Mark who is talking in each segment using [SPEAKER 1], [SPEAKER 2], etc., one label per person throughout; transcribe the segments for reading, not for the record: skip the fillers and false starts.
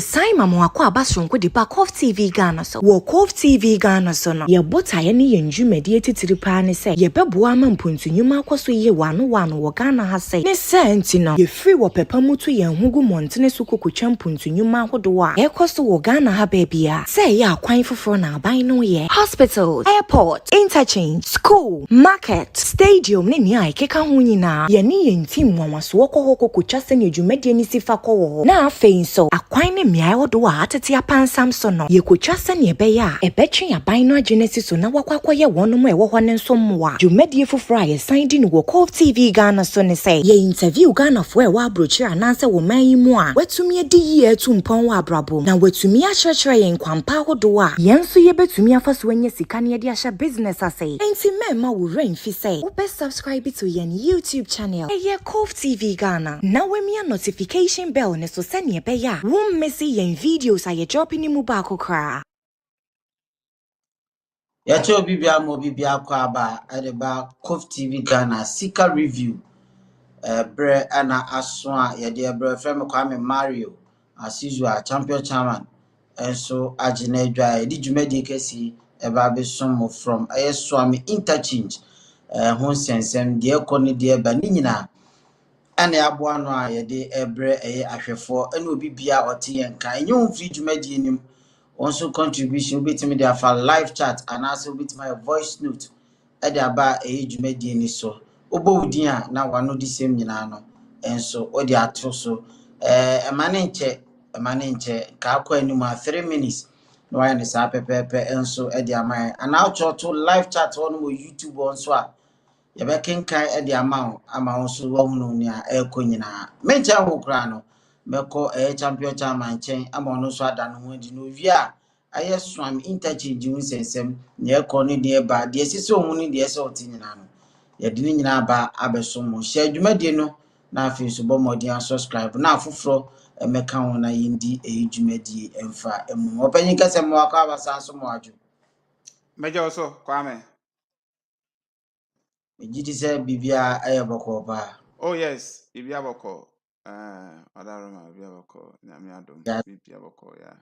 [SPEAKER 1] Saima mwako abasonko de ba COVTVGHANA so. Wo COVTVGHANA so no. Ye botaye ne yenjumedi etitiri pa ne se. Ye beboa ma mpontunyuma akoso ye wano wo Ghana ha se. Ne se nti no. Ye free wo pepa mutu ye hugu montene so kokotwa mpontunyuma ahodo a. Ekoso wo Ghana ha bebia. Se ye akwan foforo na aban no ye. Hospitals, airport, interchange, school, market, stadium ne nia ekeka ho nyina. Ye ne yenti mwanwaso wo kokotwa se ne dwumadi ni sifa ko wo. Na afei so akwan Mia odo a atete apansam so no ye kotwa se ne ebe ya ebetwe aban no agenesi so na wakwakwaye wonom e wo hɔ ne nso mmoa dwumadie foforo a ye sign di no wo COVTVGHANA so ne say ye interview Ghana fo e wa abrochi ananse wo man yi mu a watumi adi yi atu mpon wa abrabo na watumi akyerɛkyerɛ ye nkwampa hodo a ye nso ye betumi afaso anya sika ne de ahya business ase enti mema wo remfi say wo be subscribe to ye YouTube channel ye COVTVGHANA na wemia notification bell ne so se ne ebe ya wo see yen videos aye dropping mu ba kokra
[SPEAKER 2] ya cho bibia mo bibia kwa ba adeba COVTVGHANA sika review bre ana aso a ye de bre frem Kwame Mario as usual champion chairman enso agina adwa e di dwumadi kesi eba be som from Suame Interchange ho sensem de ekone de eba ni nyina ana aboa no a ye de ebre ahwefo ene obi bia ote yen kan enye ho free dwumadi nim also contribution bit me there for live chat and also bit my voice note e dey aba dwumadi ni so obodin a na wano di same nyina no enso o dey ato so emane nche ka akwa anim 3 minutes no why ne sa pepepe enso e dey ama and now to live chat on mo YouTube onso a ye be kenkan e dey ama onso wo hunu ni a nyina mencha ho kra no meko champion chairman chen ama ono so ada no ho di no wi a aye Suame Interchange hu sensem ne ekọ ne de ba de sisi ohun ne de se oti nyina no ye de ni nyina ba abeso mo hye dwumadi no na afi so bo modin subscribe na afoforo emeka ho na yindi dwumadi emfa emu opanyin kase mo akọ abasa so mo aju
[SPEAKER 3] mejo so Kwame
[SPEAKER 2] ejidi se bibia aye boko ba.
[SPEAKER 3] Oh yes, bibia boko adaroma bibia boko nyame adom bibia boko ya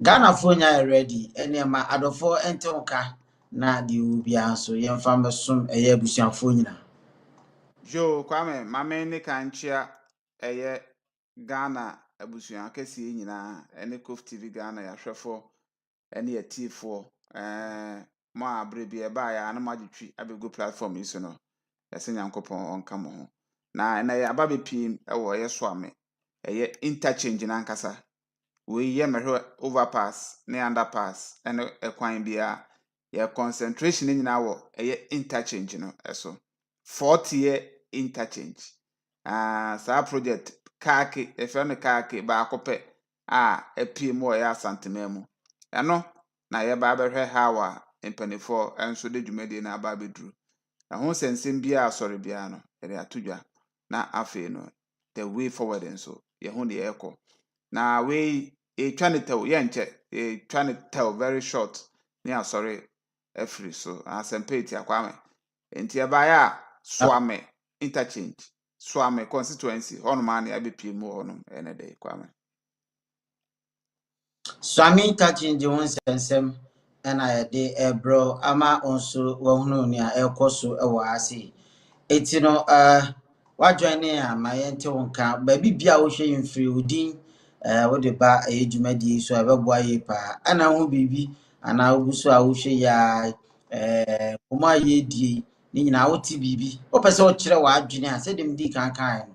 [SPEAKER 2] Ghana fo nya ready enema adofo entonka na di ubia so yemfa mesom abusuafo nyina.
[SPEAKER 3] Jo Kwame mame ne kanchia Ghana abusuan kesi nyina ene COVTVGHANA ya hwefo ene ya tifo mo abre bia ba ya na magitwi abegu platform yi so no yase nyankopon onka mo ho na ya aba bepim ewo Suame interchange na nkasa we ye mehwe overpass ne underpass ene ekwan bia ye concentration nyina wo interchange no eso 40 interchange sa project kake efeme kake ba akope epiem wo ya santememu eno na ye ba behwe hawa empanifo enso de dwumadi na aba beduru ho sensem bia asori bia no ye atudwa na afi no the way forward enso ye ho de ekọ na we trying to tell trying to tell very short me sorry free so asempeti Kwame enti ebaya Suame Interchange Suame constituency hono ma na abepie mu hono ene dey Kwame
[SPEAKER 2] Suame Interchange won sensem ena ye de ebro ama onso wohunu ni a ekoso ewo ase eti no wa join a ma yente wonka ba bibia wo hwe yimfiri odin wo de ba dwumadi so ebebo aye pa ana ho bibi ana obuso a wo hwe ya kuma ye die ni nyina wo ti bibi wo pese wo kire wa adwene a se dem di kankan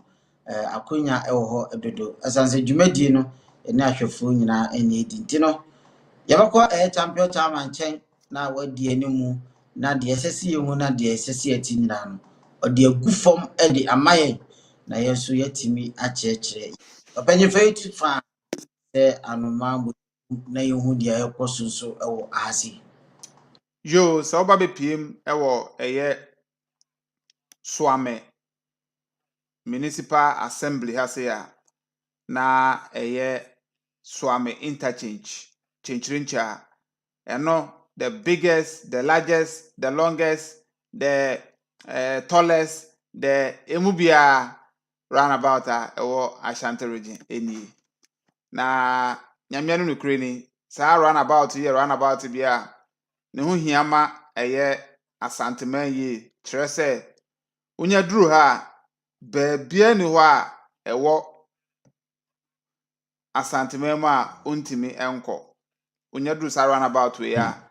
[SPEAKER 2] akonya ewo ho edodo asanse dwumadi no ene ahwefo nyina ene di ntino yabakọ champion chairman chen na wadi animu na de esese ye hu na de esese ati nyina no ode agufom ede amaye na yeso yatimi akyekere opanyi feitu fa anoma na yehu de ayekoso so ewo ahasi
[SPEAKER 3] yo so ba bepiem ewo Suame Municipal Assembly hase ya na Suame Interchange chenchirincha eno the biggest, the largest, the longest, the tallest, the emubia roundabout ewo Ashanti region eni na nyamia no nukure ni saa runabout ye runabout bia ne ho hiama eye asanteman yi kyerɛ sɛ onya duru ha baabia ni hɔ a ɛwɔ asanteman mu a ontimi ɛnkɔ onya duru saa runabout we a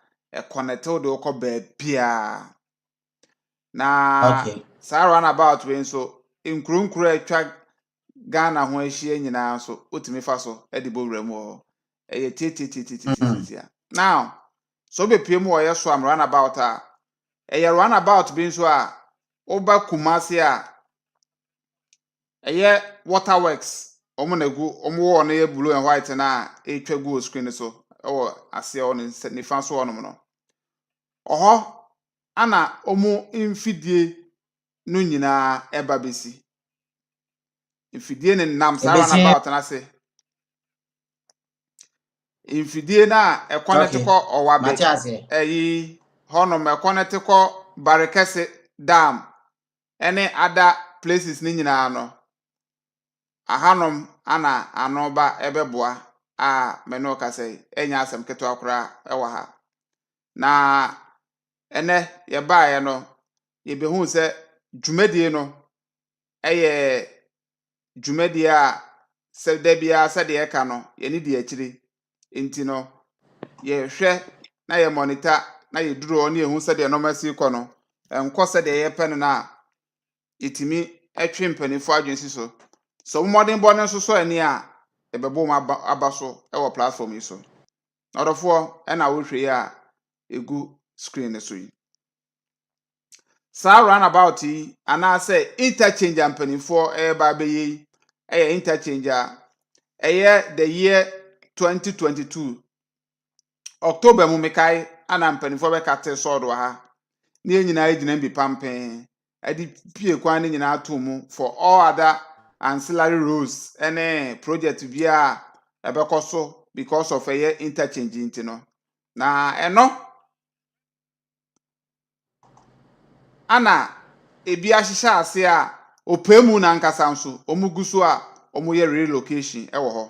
[SPEAKER 3] connect wo de wokɔ baabia na saa runabout we nso nkuro atwa Ghana ho ahyia nyinaa nso otimi fa so de bowura mu hɔ ɛyɛ tietietie now so be pie mu wɔ yɛ Suame runabout a ɛyɛ runabout bi nso a oba KUMASI a ɛyɛ waterworks ɔmo na gu ɔmo wɔ no yɛ blue and white na etwa gu screen so ɛwɔ ase ɔ ne nifa so ɔnom no ɔhɔ ana ɔmo mfidie no nyinaa ɛba besi mfidie ne nam saa runabout na se mfidie na ɛkɔnɛte kɔ ɔwabe ɛyi hɔnom ɛkɔnɛte kɔ Barekɛse dam ɛne ada places ni nyinaa no ahanom ana anoba ɛbɛboa a mene ɔkasɛ ɛnya asɛm ketewa koraa ɛwɔ ha na ɛnɛ yɛbaeɛ no yɛbɛhu sɛ dwumadie no ɛyɛ dwumadie a sɛ da biara sɛdeɛ ɛka no yɛne di akyiri nti no yɛhwɛ na yɛ monitor na yɛduru hɔ ne yɛhu sɛdeɛ nɔmasi kɔ no ɛnkɔ sɛdeɛ yɛpɛ no na yɛtumi ɛtwe mpanimfo adwensi so so mmɔden bɔ no nso so ani a ɛbɛbɔ mu aba so ɛwɔ platform yi so ɔdɔfoɔ ɛna wohwɛ yi a egu screen so yi saa runabout yi anaasɛ interchange a mpanimfoɔ ɛyɛba abɛyɛ yi ɛyɛ interchange a ɛyɛ the year 2022 October mu mekae ana mpanimfoɔ bɛkate sɔɔdo ha ne nyinaa gyina bi pampen adi pie kwan ne nyinaa to mu for all other ancillary roads ene project bia ɛbɛkɔ so because of ɛyɛ interchange nti no na ɛno ana ebi ahyehyɛ ase a opemu na nkasa nso omugu so a omoyɛ relocation ɛwɔ hɔ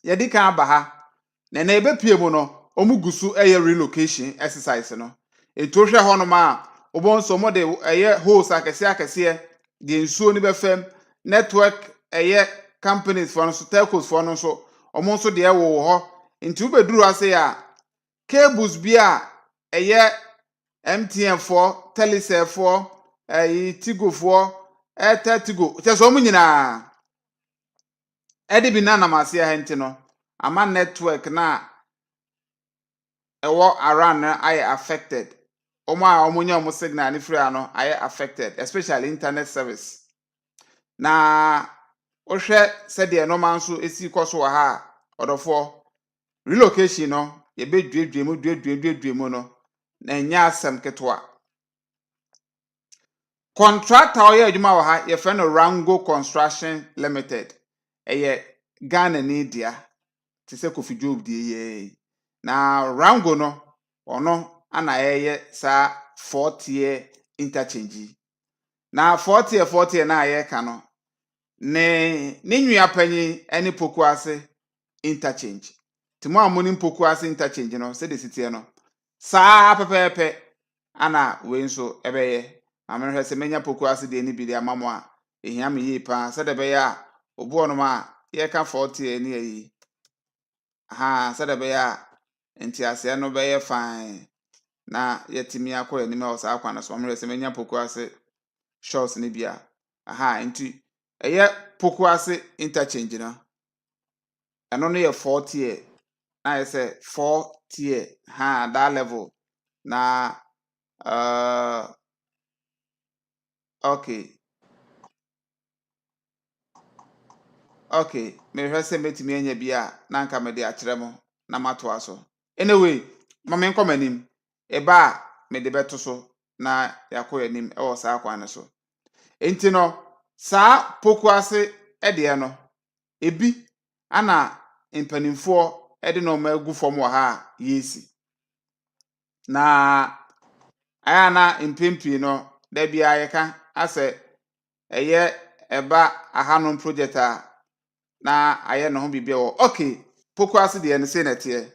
[SPEAKER 3] yɛdi kan aba ha na ebepie mu no omugu so ɛyɛ relocation exercise no eto hwɛ hɔ no ma obonso mo de ɛyɛ holes akɛse de nsuo ni bɛfam network ɛyɛ companies for no so telcos for no so omo nso de ɛwɔ hɔ nti ubeduru ase a cables bi a ɛyɛ MTN for Telecel for Tigo for Airtel Tigo kyɛso omo nyinaa ɛde bi na namase ha nti no ama network na ɛwɔ around na ayɛ affected omo a omo nya omo signal ni free ano ayɛ affected especially internet service na ohwɛ sɛdeɛ no man so esi kɔ so wɔ ha ɔdɔfo relocation no yɛbɛduadua mu no na nya asɛm ketwa contractor ɔyɛ adwuma wɔ ha yɛfrɛ no Rango Construction Limited ɛyɛ Ghana ni dia te sɛ Kofi Job die yɛ na Rango no ɔno ana ɛyɛ saa 4-tier interchange na 4-tier na ayɛ ka no ne nwia panyi ene Pokuase interchange timo amoni Pokuase interchange no se de sitie no saa pepepe ana we nso ebeye amehwe se menya Pokuase de ni bi de amamo a ehia me yi pa se de be ya obo no ma ye ka 40 ani ayi ha se de be ya entiase no be ye fine na yetimi akọ ani ma o sa akwa na so amehwe se menya Pokuase shows ni bia aha enti eye Pokuase interchange no eno no ye 4-tier na ye say 4-tier ha that level na okay me hwese metimi anya bia na nka me de akyere mo na mato aso anyway mama nkomanim eba me de beto so na yakoya nim e wo saa kwa ne so enti no saa Pokuase ede no ebi ana mpanimfo ede no magu fom wa ha yesi na aya na mpempi no da bia yeka ase eye eba ahanom project a na aye no ho bibia wo okay Pokuase de ne se nete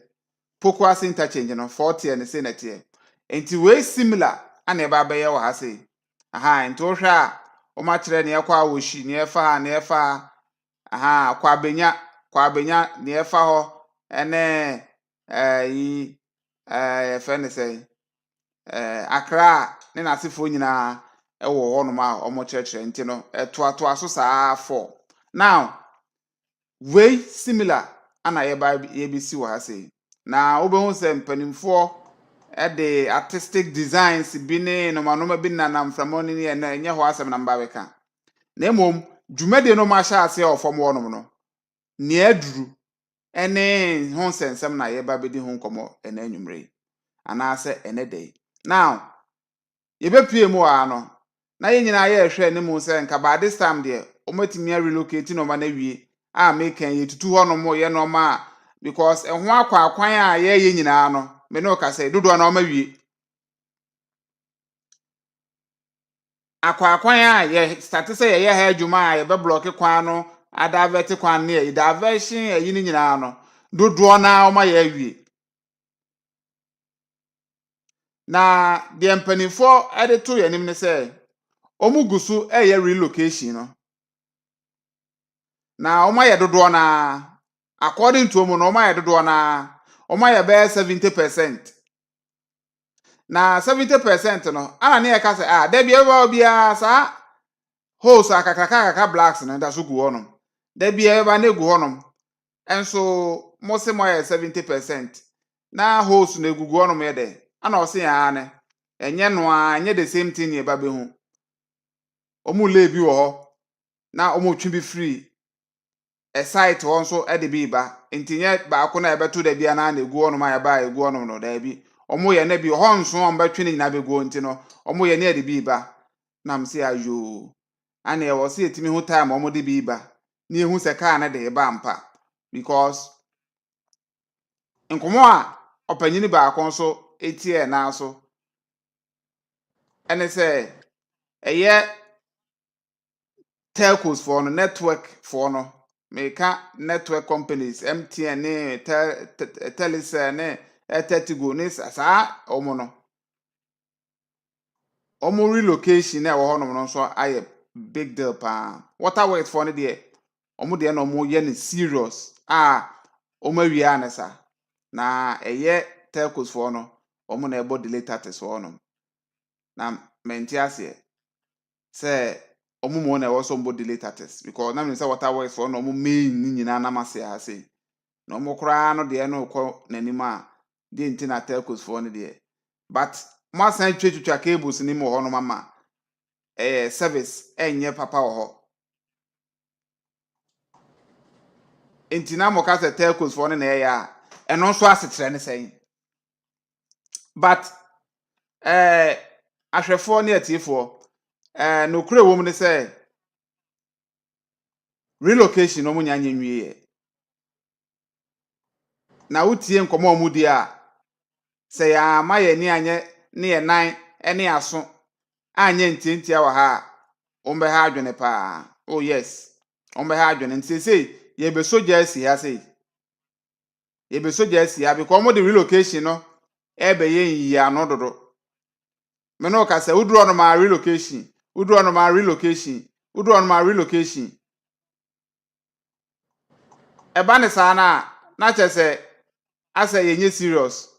[SPEAKER 3] Pokuase interchange no 40 ne se nete enti we similar ana eba be ye wo ha sei aha enti wo hwe a o ma kire ne yakwa wo shi ne efa ha ne efa aha kwa benya ne efa ho ene yi fe ne sei Accra ne nasefo nyina ewo ho no ma o mo kire enti no to aso saa 4 now way similar ana ye bi si wa say na obehu se mpanimfo de artistic designs bi ne no manoma bi nanam framoni ne enye ho asem na mba beka na emom dwumade no ma sha ase ofom wonom no ne aduru ene ho sensem na ye ba bedi ho nkomo ene anwumre ana se ene dey now ye be pie mu a no na ye nyina ye hwe ne mu se nka ba this time de o matimi relocate no ma na wie a make ye tutu ho no mo ye no ma because ho akwan a ye nyina no me no ka say dodo na o ma wie akwan a ye start say ye ha adwuma a ye be block kwan no adavert kwan ne ye diversion ye ni nyina no dodo na o ma ye wie na de mpanifo ede to ye nim ne say omugusu ye relocation no na o ma ye dodo na according to omo no o ma ye dodo na o ma ye be 70%. Na 70% no ana ne ka say da bia ba bia sa host akakaka blacks na da so gu honom da bia ba na gu honom enso mo se mo ye 70% na host na gu honom ye de ana o se ya ne enye no a enye the same thing ye ba be hu omu le bi wo ho na omu twi bi free a site won so e de bi ba ntinye ba ko na ebeto da bia na gu honom a ya ba gu honom no da bi omo ye na bi ho nso on betwe ni na be go nti no omo ye na de bi ba na mse ayo ana ye wo se etimi hu time omo de bi ba na ehu se car na de ba mpa because nkomo a opanyini ba ko nso etie na so ene se eye telcos for no network for no meka network companies MTN ne Telecel ne Etetigo ne sa omo no omo relocation na wo honom no so aye big deal pa waterworks for ne de omo de na omo ye ne serious omo awia ne sa na eye telcos for no omo na ebo delay taxes for no na mentiase se omo mo na wo so mbo delay taxes because na me say waterworks for no omo main ni nyina na mase ha say na omo kra no de no ko nanima de nti na telcos for no de but ma san twetwetwa cables ni mo ho no mama service enye papa wo ho enti na mo ka se telcos for no na ya eno so asetre ne sen but ahwefo ne atifo no kure wo mu ne se relocation no munya nyenwie na utie nkomo omudi a se ya ma ye ni anye ne ye nan ene aso anye ntintia wa ha ombe ha adwene pa oh yes ombe ha adwene ntese ye be soja si ha sei ye be soja si ha because mo de relocation no ebe ye ya no dodo me no ka se uduro no ma relocation uduro no ma relocation uduro no ma relocation eba ne sa na chese asa yenye serious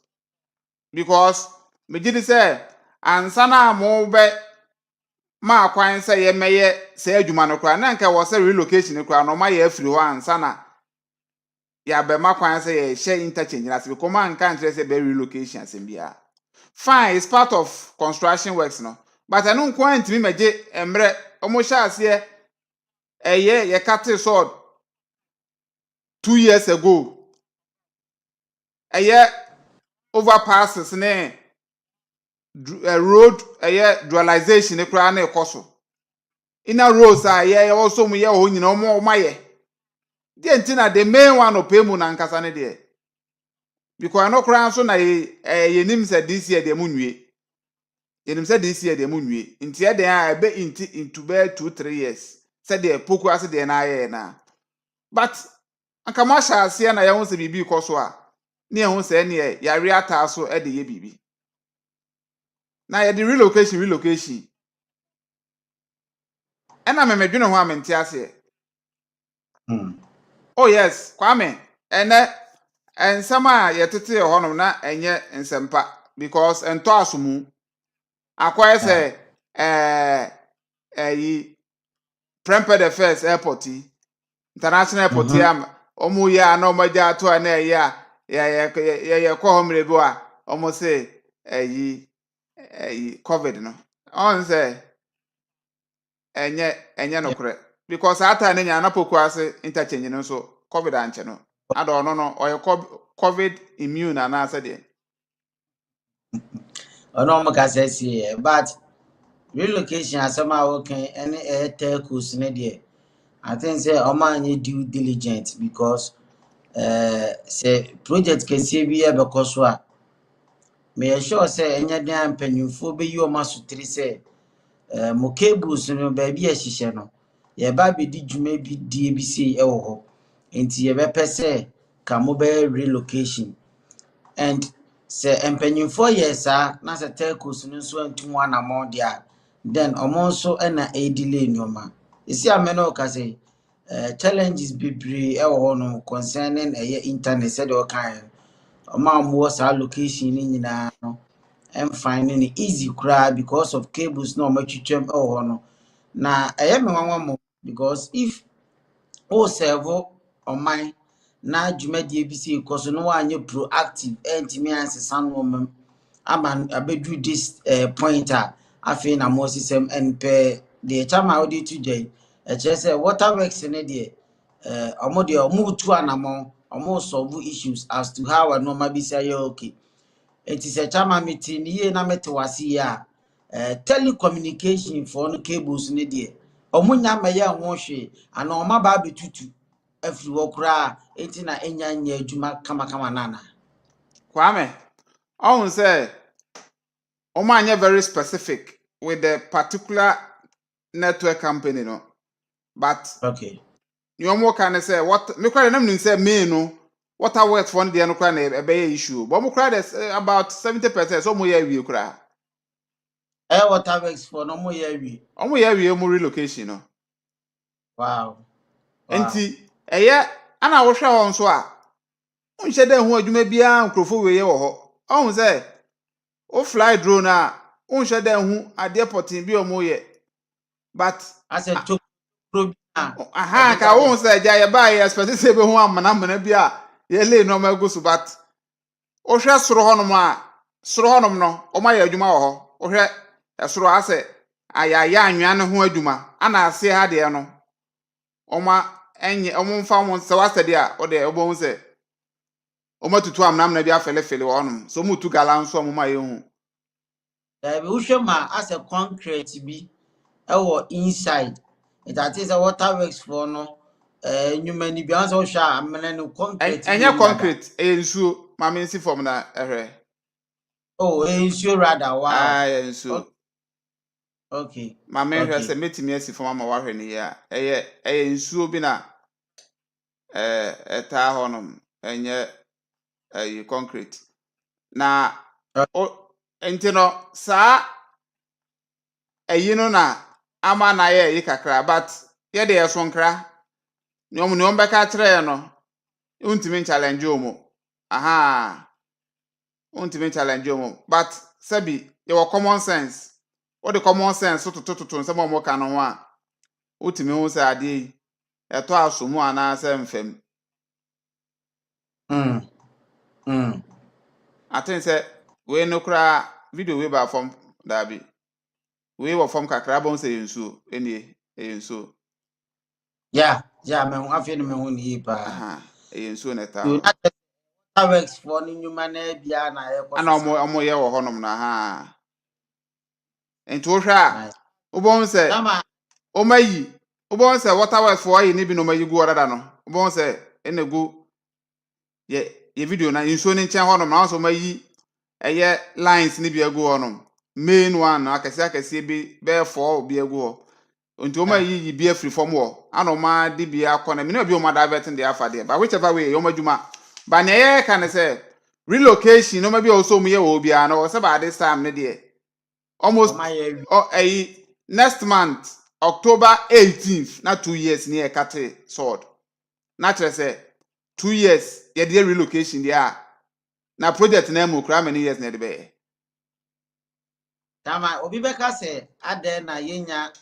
[SPEAKER 3] because me gidi say ansa na mo be ma kwan say ye meye say adwuma no kra na nka wo say relocation kra no ma ye afiri ho ansa na ya be ma kwan say ye share interchange na se because man kan say be relocation asem bia fine it's part of construction works no but I no kwan ntimi meje emre omo sha ase ye cut sword 2 years ago overpasses ne road dualization ne kra na ekoso ina roads ye also mu ye ho nyina o maye de ntina the main one opemu na nkasa ne de because no kra so na ye nim se this year de mu nwie ye nim se this year de mu nwie nti ye de a be into be 2-3 years se de poku ase de na aye na but anka ma sha ase na ye ho se bibi koso a ne ho se ne ye yare ata so e de ye bibi na ye de relocation ena me medwene ho amenti ase oh yes Kwame ene ensama yetete ho no na enye nsempa because ento asomu akwa se yi Prempeh the first airport international airport am omu ya na omaja ato na ya ya ko homre bi a omo say yi covid no on say enye no kure because ata na nya na poku ase interchange no so covid anche no ada no oye covid immune na ase de
[SPEAKER 2] ono mo ka say but relocation asema okay any airtel course ne de I think say omanye due diligent because say project can see be e be so a me sure say enya dan panyimfo be yi o masotiri say mo cables no ba bi a hihye no ye ba be di dwuma bi die bi sei e wo ho enti ye be pese ka mo be relocation and say empanyimfo yes na say telcos no so antum anamon dia then omo so na e delay nyoma isi ameno ka say challenges bibre e wo ho no concerning internet said o kan omo mo sa location ni nyina no and finding it easy cry because of cables no matwitwam e wo ho no na me wanwa mo because if o serve on mine na dwumadie bi se ikoso no anye proactive entimi ansesa no mem ama abedu this point afi na mo system npe the chama audi to jay e say waterworks ne de omo de omo tu anamo omo solve issues as to how a normal be say okay it is a chama meeting ye na mete wase ya telecommunication for no cables ne de omo nya maye ho hwe ana oma ba betutu afiri wo kura enti na enya nya adwuma kama nana
[SPEAKER 3] Kwame on say anya very specific with the particular network company no but
[SPEAKER 2] okay
[SPEAKER 3] you more can say what me cry na say me no what I work for the no cry na e be issue but mo cry about 70% so mo ya wi kura
[SPEAKER 2] waterworks for no mo ya wi
[SPEAKER 3] omo ya wi mo relocation no
[SPEAKER 2] wow
[SPEAKER 3] enti eye ana wo hwe won so a unhye da hu adwuma bia nkrofo we ye wo ho on say o fly drone a unhye da hu ade portin bi omo ye but
[SPEAKER 2] as a to
[SPEAKER 3] aha ka won say ja ye ba ye specific be hu amana bi a ye le no ma gusu but o hwe soro honom a soro honom no o ma ye adwuma wo ho o hwe esoro ase ayaya anwa ne ho adwuma ana ase ha de no o ma enye o mo mfa mo se wasede a o de obo hu se o ma tutu amna bi afele wonom so mu tu gala nso mo ma ye hu
[SPEAKER 2] be hwe ma as a concrete bi e inside that is a waterworks for no nyuma ni bi an so hwe amena no concrete bi
[SPEAKER 3] enye
[SPEAKER 2] ni dada
[SPEAKER 3] concrete ensuo ma me nsi form na ehwe
[SPEAKER 2] oh ensure rather wow
[SPEAKER 3] ensuo
[SPEAKER 2] okay
[SPEAKER 3] ma me hwe se
[SPEAKER 2] okay
[SPEAKER 3] metimi asi form ma wahwe ne ya eye ensuo bi na eta honom enye concrete na o entino sa eyino na ama na ye yi kakra but ye de yeso nkra nyom ne ombeka kire no untimi challenge omo aha untimi challenge omo but sabi ye common sense what the common sense to nsem omo ka no ho a utimi hu se ade yi eto asomu ana se mfem atin se we no kra video we ba from dabi we wo from kakra bon se yensuo enie yensuo
[SPEAKER 2] yeah me hu afi no me hu ni pa
[SPEAKER 3] aha yensuo na ta
[SPEAKER 2] you
[SPEAKER 3] ho
[SPEAKER 2] not works for ni nyuma na bia na ye
[SPEAKER 3] ana
[SPEAKER 2] koso
[SPEAKER 3] omo ye wo honom na ha ento hwa
[SPEAKER 2] nice
[SPEAKER 3] ubon se
[SPEAKER 2] tama
[SPEAKER 3] omayi ubon se water well for yi ni bi no mayi gu orada no ubon se enegu ye video na yensuo ni nchen honom na so mayi eye lines ni bi agu honom main one akese bi be for bi agu ho ento omayi yi bi afri form wo anoma di bia kona me no bi o ma diverting the afade but whichever way yo madwuma ba na ye ka ne say relocation no ma bi o so mu ye wo bia no say by this time ne de almost next month October 18th na 2 years near kate sword na tell say 2 years ye de relocation dia na project na mu kra many years na de be
[SPEAKER 2] tama obi beka say ade na yenya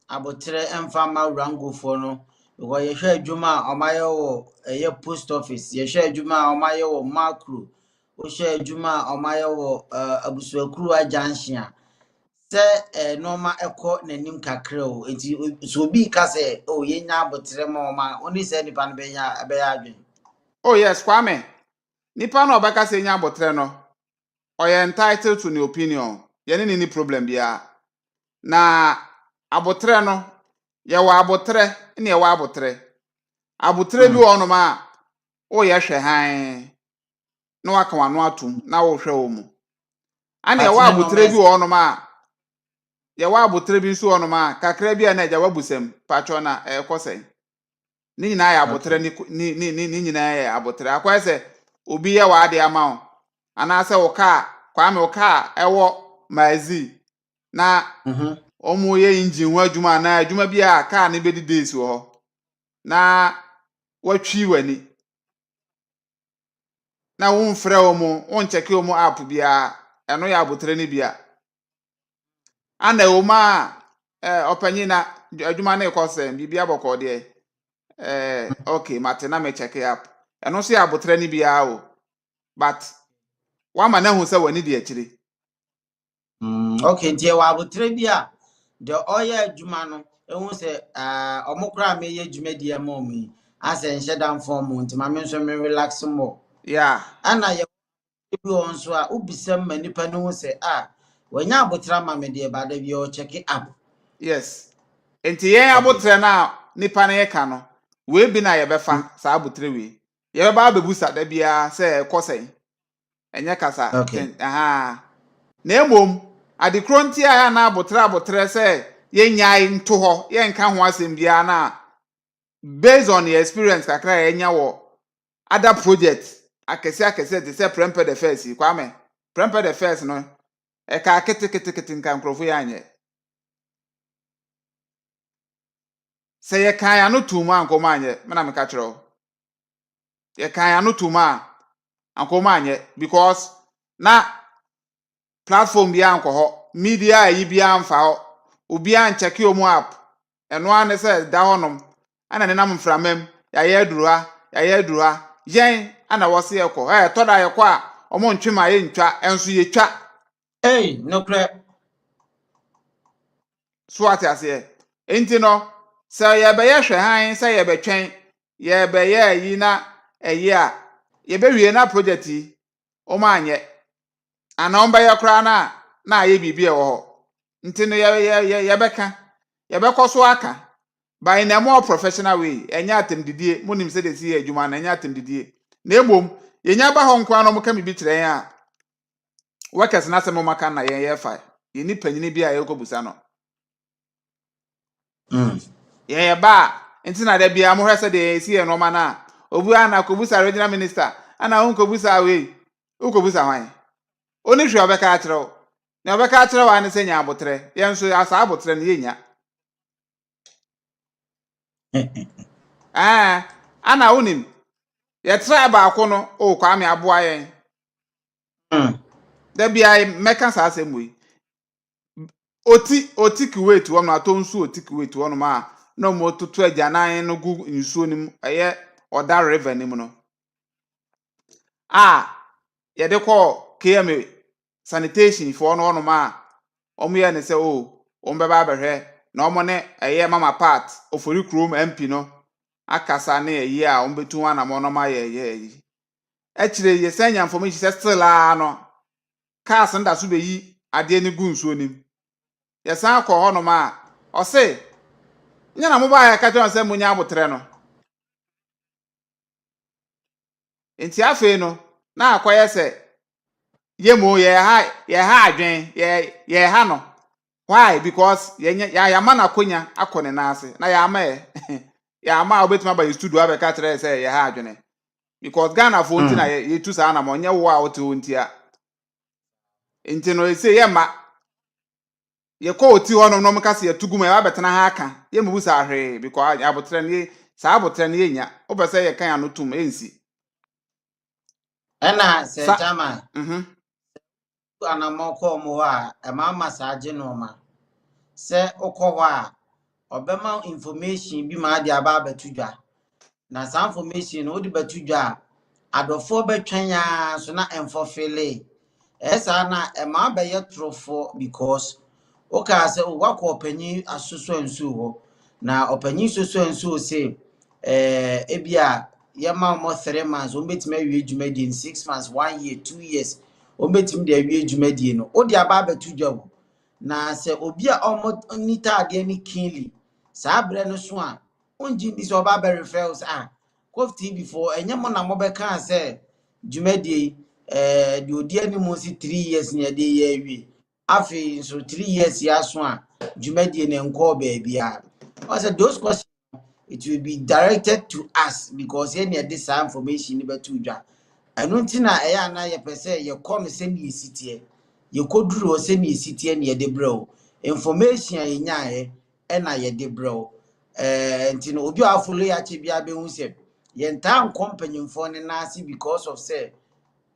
[SPEAKER 2] abotre emfa ma rangofo no because ye hwe adwuma omaye wo eye post office ye hwe adwuma omaye wo macro o hwe adwuma omaye wo abusuakuru ajanhia se normal ekọ nanim kakra o enti so obi ka say o yenya abotre ma oma oni se nipa no be ya adwen.
[SPEAKER 3] oh yes kwame nipa na obeka say nya abotre no oye entitled to the opinion ye ni problem bia na abotre no ye wa abotre na ye wa abotre bi wo no ma o ye hwe han na waka wano atum na wo hwe wo mu ana ye wa abotre bi wo no ma ye wa abotre bi nso wo no ma kakra bi na eja wabusem pacho na ekosai ni nyina ya abotre ni nyina ya abotre akwa se obi ye wa ade ama o ana se wo ka kwame wo ka ewo mazi na omo ye engine ho adwuma na adwuma bi a ka ne bedi days wo na watwi wani na won frɛ wo mo won cheke wo mo app bia eno ya abotre ne bia ana wo ma opanyi na adwuma na ekosem bibia bɔkɔ de okay mate na me check app eno so ya abotre ne bia o but wa ma na hu sɛ wani de akire
[SPEAKER 2] Okay ntie wa abotre bia de oya adwuma no ehun se omokra me ye adwuma di ama omi ase nhye dan form nti ma me nso me relax mo
[SPEAKER 3] yeah
[SPEAKER 2] ana ye bi on so a ubisam manipa no hu se wanya abotre ma me de ba da bi o check app.
[SPEAKER 3] yes enti yen abotre na nipa na ye ka no we bi na ye befa sa abotre we ye be ba bebusa da bia sɛ ekosai enye kasa na emom adekro nti a na abotre sɛ ye nyai nto ho ye nka ho asɛm bia na based on your experience kakra ye nya wo other project akese de say prempeh the first kwame prempeh the first no e ka kete nka nkrofo ya anye sɛ ye kan ya no tuma ankoma anye me na me ka kyerɛw ye kan ya no tuma ankoma anye because na platform bia ankoho media yi bia amfa ho obi an check your mo app eno ane se da honom ana ne nam mframam ya ye adura yen ana wo se ekọ toda ye kwa omo ntwema ye ntwa enso ye twa
[SPEAKER 2] No kre
[SPEAKER 3] so ate ase enti no se ye be ye hwe han se ye be twen ye be ye yi na eye a ye be wie na project yi o ma anye ana on be ye kra na ye bibie wo ho nti no ye beka ye bekoso aka by in a more professional way enya atemdidie munim se de si adwuma na enya atemdidie na emom yenya ba ho nkwa no mo ka mi bi kire yan a workers na asem maka na ye fa ye ni panyini bi a ye kobusa no ye ba nti na da bia mo hwese de si ye no ma na obu ana kobusa regional minister ana hun kobusa we ukobusa hwan oni hwe obeka akire na obeka akire wa ne se nya abotre ye nso asa abotre ne ye nya ana unim ye try ba akono o kwame aboa yen da bia meka sa asem we oti kuwait wo na to nsu oti kuwait wo no ma no mo tutu ajanan no gu nsuo nim eye oda river nim no ye de call KMA sanitation for no no ma omo ye ne se o be ba behwe na omo ne eye mama part ofori krom MP no akasa na eye a ombetu ana mo no ma ye yi akire ye sanya information se still no cars nda so beyi ade ne gu nsuo nim ye san akọ hono ma o se nya na mo ba ya ka jon se munya abotre no enti afi no na akoye se ye mo ye ha adwen ye ha no Why? Because ya mana konya akone na ase na ya ama ya ama obetima ba studio abeka kire say ya ha adwene because Ghana for nti na ye tu sa na mo nye wo a wote nti a nti no say ye ma ye ko oti ho no mka se yatuguma ya betena ha aka ye mbu sa ahwe because abotre ne sa abotre ne nya obese ye kan anotum ensi
[SPEAKER 2] Ena se chama
[SPEAKER 3] mhm
[SPEAKER 2] anamoko mo a mama saje no ma se okọ ho a obema information bi ma de aba batudwa na sa information no di batudwa adofo betwan ya so na enfofele esa na ma be ye trofo because o ka se o wakọ opanyi asusu ansu ho na opanyi susu ansu se ebia ye ma mo 3 months o betime awie dwumadi in 6 months 1 year 2 years o betime de awie dwumadi no o de aba batudwa wo na se obi a omo nita ade ni kinly saa bre no so a onji bi so oba be referrals COVTV for enye mo na mo be kan se dwumadi de odi ani mo si 3 years ne de ye awie afi so 3 years ya so a dwumadi ne nko ba bia o say those questions it will be directed to us because any this information ni betu dwa eno ntina eya na ye pese ye ko no se ni esitie ye koduru o se ni esitie ne ye de bro information ye nyae e na ye de bro ntino obi afolo ya che bia be hu se ye ntan company fo ne na ase because of say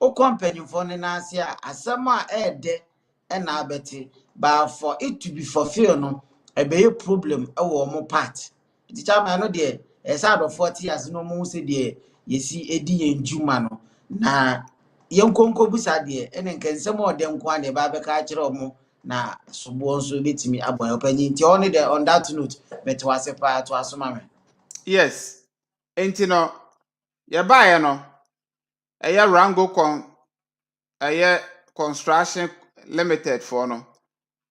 [SPEAKER 2] o company for nenase a asem a ede na abeti but for it to be fulfilled no e be a problem e wo mo part ti chama no de e sa do 40 years no mo se de yesi edi ye njuma no na ye nkonko busa de ene nkensem o de nko ane ba be ka kire mo na sobo nso betimi abon opanyi nti on the on that note beto asepa to asoma me
[SPEAKER 3] yes enti no ye baaye no eye Rango eye construction limited for no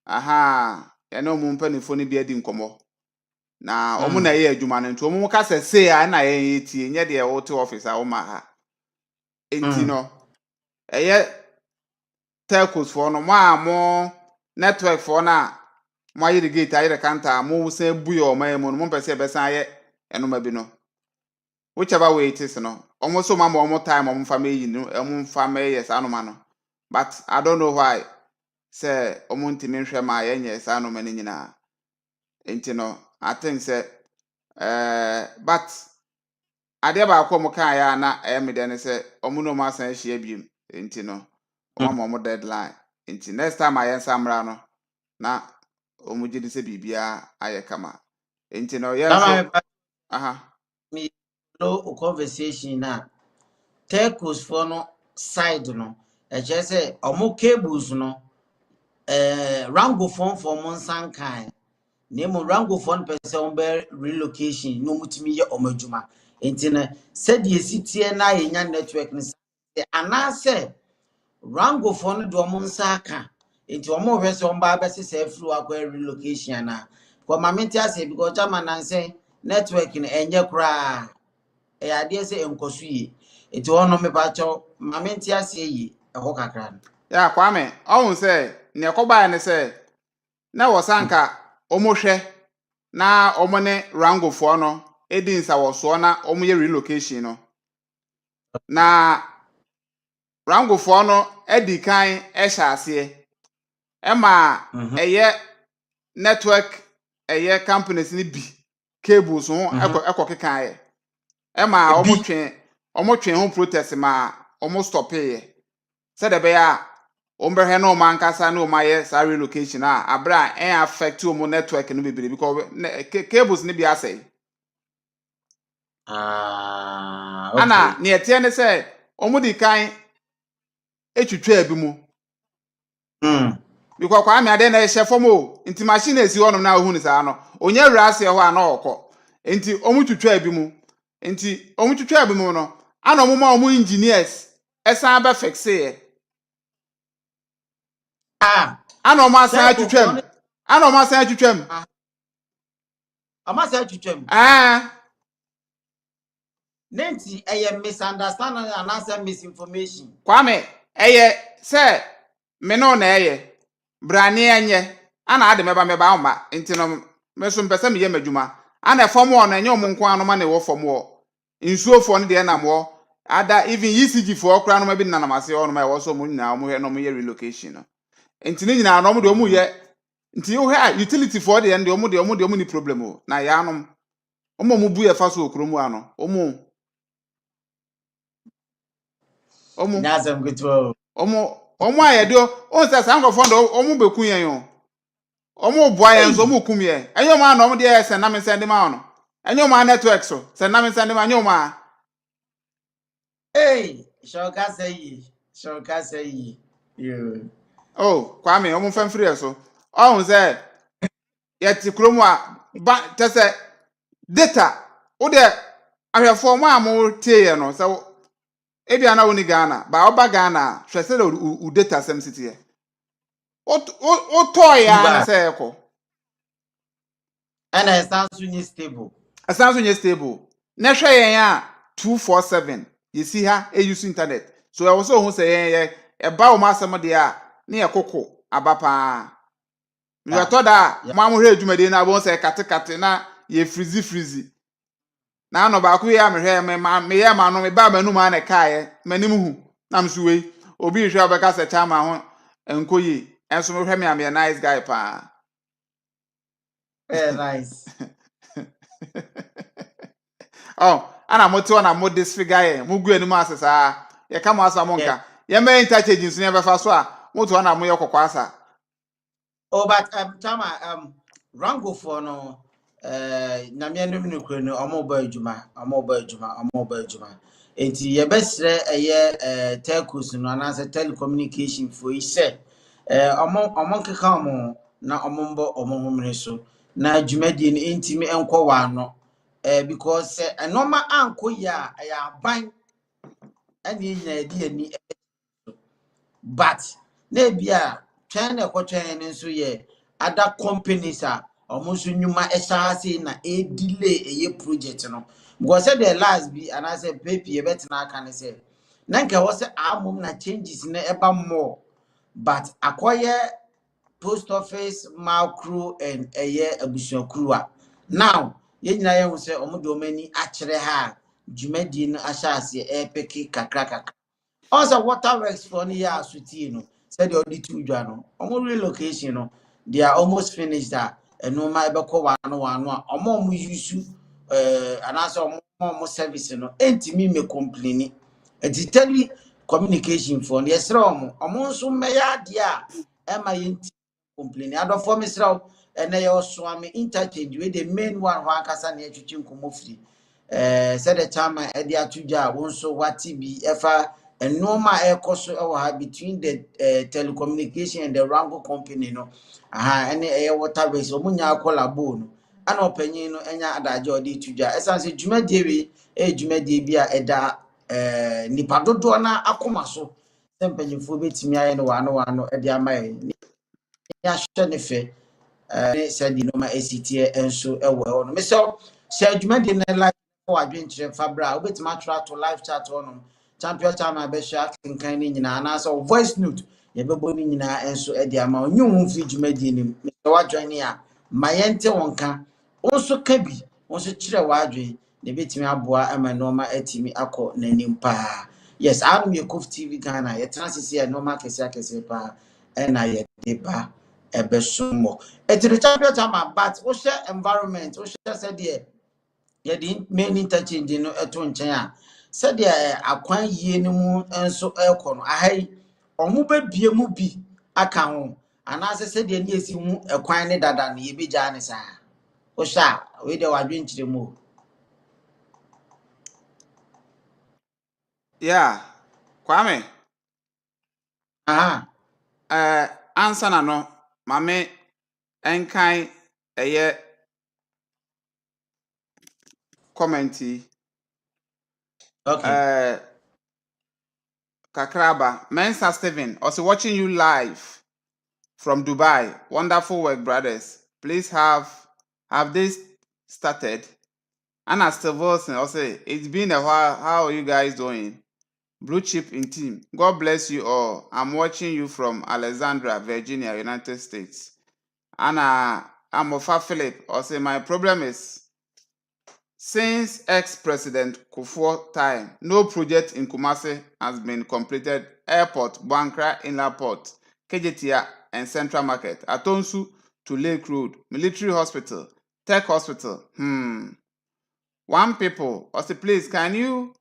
[SPEAKER 3] aha ye no mu mpanifo ni bi adi nkomo na omu na ye adwuma no nti omu ka se a na ye tie nye de wote office a wo ma ha enti no eye telcos for no mo network for na mo irrigate ayire kanta mo se buyo ma mo no pese be san ye eno ma bi no whichever way it is no almost so mama omo time omo family no omo family yes anoma no but I don't know why say omo ntimi nhwe ma ye nye sa anoma ni nyina enti no I think say but ade ba akọ mo kan ya na me de ne say omo no ma san hia biem enti no omo deadline enti next time ayen samra no na omo gidi se bibia aye kama enti no yen so aha
[SPEAKER 2] me no conversation na telcos for no side no e je say omo cables no rango phone for mon san kan na mo rango phone person on be relocation no mutimi ye omadwuma enti na said ye sitie na ye nya network ni ana say rango phone do mon san kan enti omo hwe se on ba be se fru akwa relocation na ko mamenti ase because chama nan say network ni enye kra ade se enkoso yi enti wono me ba cho mamenti ase yi ho kakra no
[SPEAKER 3] ya kwame ohun say ne koba ne say na wosanka omohwe na omone rangofo no edinsa woso na omoye relocation no na rangofo no edikan ehyaase ema eye network eye companies ni bi cables ho ekokekan ye ema omotwe ho protest ma omo stop ye said be ya omberhe no man kasa na omaye sa relocation abra affect omo network no bebere because cables ni bi asay
[SPEAKER 2] okay
[SPEAKER 3] ana ne etie ne say omo di kan etwitwa bi mu because kwa me ade na ehye fom o nti machine esi honom na ohu ni sa no onye wura ase ho ana okọ nti omo twitwa bi mu nti omo twitwa bi mu no ana omo ma omo engineers esan ba fixe ye ana omo asan twitwam ana omo asan twitwam
[SPEAKER 2] ama sa twitwam nenti misunderstanding and answer misinformation
[SPEAKER 3] kwame eye se me no na eye brane anye ana ade meba oma nti no meso mpese me ye madwuma ana fom wo na enye om nko anoma na wo fom wo nsuo fo no de na mo ada even ECG fo okra no ma bi nanam ase wo no ma wo so mo nyina mo hwe no mo ye relocation no nti ni nyina no mo de omu ye nti wo hwe utility fo de de omu ni problem o na ya anom omo bu ye fa so okromu ano omu
[SPEAKER 2] Nyasem gitwo.
[SPEAKER 3] omu ayedo on se san go fo ndo omu beku yen yo omu boa yen so omu kum ye enyo ma na omu de se na me send ma ono enyo ma network so se na me send ma enyo ma
[SPEAKER 2] Hey, shoka say yi. You.
[SPEAKER 3] oh kwame omu fam free so ohun se ye ti kromu a ba te se data wo de ahwefo mu amu tie ye no se ebi ana woni Ghana ba oba Ghana hwe se u data sem sitie o toy ya ne
[SPEAKER 2] Dubai.
[SPEAKER 3] se ekọ
[SPEAKER 2] And I stand so stable.
[SPEAKER 3] asan so nye stable na hwe yen a 247 you see ha e use internet so e wo so hu se yen e ba o ma asem de a na ye kokko abapa you
[SPEAKER 2] Yeah.
[SPEAKER 3] to da
[SPEAKER 2] Yeah.
[SPEAKER 3] mo amhwe adwumade na bo se katekate na ye frizi na no ba ku ya mehwe me ya ma no me ba manu ma na kae manim hu na mso we obi hwe obeka se chama ho enkoyi enso me hwe me am nice guy pa
[SPEAKER 2] Very nice.
[SPEAKER 3] oh ana moto na mo disfigure ye mo gu anim asesa ye ka mo asa mo
[SPEAKER 2] Yeah.
[SPEAKER 3] nka ye me interchange nso ye befa so a moto na mo ye kokwa asa
[SPEAKER 2] Oh, but Chama, Rango for no, Namian Nukuru, no, Omo Juma. Enti ye best a year, telcos, no, and as a telecommunication for you say, Omo Kamo, na Omombo so, na Jumedian intimi and Kowano, because a normal uncle ya, I bind any idea, but na bia twɛn na ɛkɔtwɛn ne nso yɛ other companies a ɔmo nso nnwuma ɛhyɛ na delay ɛyɛ project no because the last bi anaasɛ paper yɛbɛtena aka ne sɛ na nka ɛwɔ sɛ amom na changes na ɛba more but akɔyɛ post office macro and ɛyɛ abusuakuru a now yɛn nyinaa yɛn ho sɛ ɔmo de ɔmo ani akyerɛ ha a dwumadie no ahyɛ aseɛ ɛɛpɛke kakra also waterworks for the year suti no said the only two no omo relocation no they are almost finished that and no my beko one omo use and also omo service no entimi me complain it tell me communication for the yes omo so meya dia e ma yenti complain ado for me sra and they also am interchange with the main one who akasa na etwetwe nkomo free said the time e dia atudwa won so wati bi efa and normal air cost between the telecommunication and the Rango company no any air water base omunya akola no ana opanyin no enya adaje odi tudwa esanse dwumadie wi dwumadie bia eda nipa dodo na akoma so sempanyimfo betimi aye no wano e dia amaye ni ahwe ne fe said the normal ACT and so no me so say dwumadie na live for adwenkyerɛ fabra obetima atwa to live chat on champion time be sha kan ni nyina na so voice note ye bebo ni nyina enso e dia ma onyu hu fi dwumadi ni me wa join ya ma yente wonka onso ka bi onso kire wa adwen na betimi aboa ama normal atimi akọ nanim pa yes anu me COVTVGHANA ye transisi e normal kese pa e na ye deba e be sumo e ti champion time but o share environment o share said there ye the main interchange no eto nchen a said there akwan yie no mu enso ekọ no ahai omo bebie mu bi aka ho anase said there ni esi hu ekwan ne dada no ye beja ne sa o sha we de wadwenkyire mu
[SPEAKER 3] yeah kwame
[SPEAKER 2] aha
[SPEAKER 3] answer na no mame enkan eye comment
[SPEAKER 2] okay
[SPEAKER 3] Kakraba, Mensa Steven, also watching you live from Dubai. Wonderful work, brothers. Please have this started. Anna Stevenson, also it's been a while. How are you guys doing? Blue chip in team. God bless you all. I'm watching you from Alexandria, Virginia, United States. Anna Amofa Philip or say my problem is since ex-president Kufuor time, no project in Kumasi has been completed. Airport, Bankra Inland Port, Kejetia and Central Market, Atonsu to Lake Road, Military Hospital, Tech Hospital. One people, or say, please, can you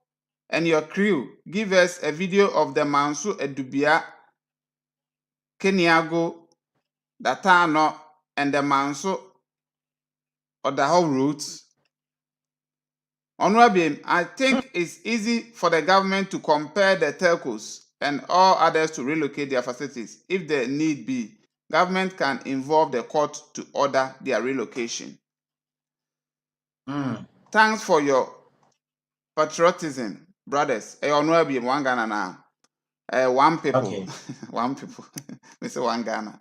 [SPEAKER 3] and your crew give us a video of the Mansu Edubia, Keniago, Datano, and the Mansu or the whole routes? Honorable, I think it's easy for the government to compare the telcos and all others to relocate their facilities. If there need be, government can involve the court to order their relocation. Thanks for your patriotism, brothers. Honorable, one Ghana now. One people.
[SPEAKER 2] Okay.
[SPEAKER 3] One people. Mr. One Ghana.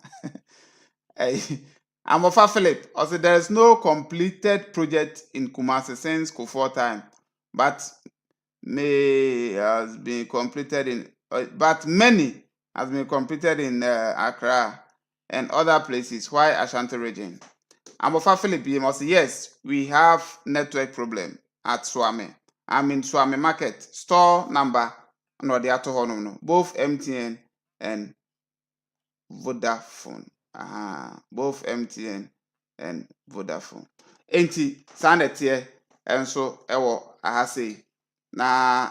[SPEAKER 3] Amofa Philip, also there is no completed project in Kumasi since Kufuor time, but many has been completed in Accra and other places. Why Ashanti region? Amofa Philip, you must say yes, we have network problem at Suame. I'm in Suame Market, store number no the ato both MTN and Vodafone. Both MTN and Vodafone. Enti sanetie enso ewo ahase na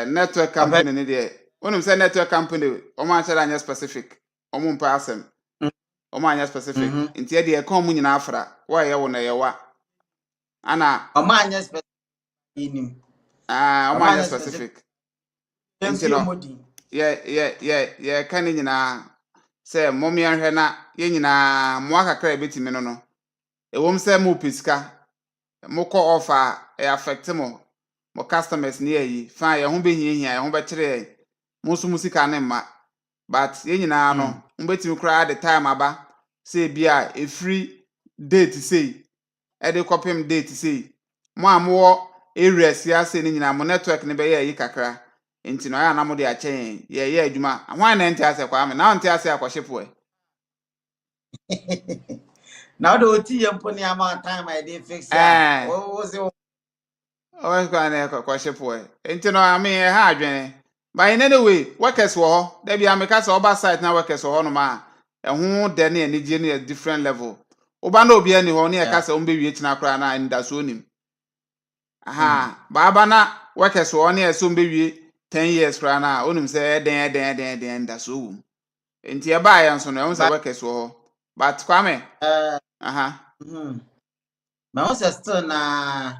[SPEAKER 3] network company ni de wonum say network company omo anchara anya specific omo mpa asem omo anya specific enti e de kon mu nyina afra wa ye wo na ye wa ana
[SPEAKER 2] omo anya specific inim
[SPEAKER 3] omo anya specific enti no ye kan nyina say momi anhwe na ye nyina mo akakra ebetimi no ewom say mo piska mo ko offer e affect mo customers ni ayi fa ye ho behia ye ho be kire mo so musika ne ma but ye nyina no mo betimi kra the time aba say bia e free date say e de copy date say mo amwo area sia say ni nyina mo network ne be ye yi kakra enti no ya na mo de achen ye adwuma hwan na enti ase kwa me na enti ase akwhyepo e
[SPEAKER 2] now the OT yemponi amount time I did fix ya. What was it?
[SPEAKER 3] Always go na kwhyepo e enti no ame ha adwen but in any way workers wo ho there be ameka say oba site na workers wo ho no ma ehun de na enije na different level oba na obi ani ho na e ka say ombe wie kina kra na ndaso onim baba na workers wo na e so ombe wie 10 years kra na onim say den ndaso wum enti e ba ya nso no ehun say workers wo ho but kwame
[SPEAKER 2] My was still na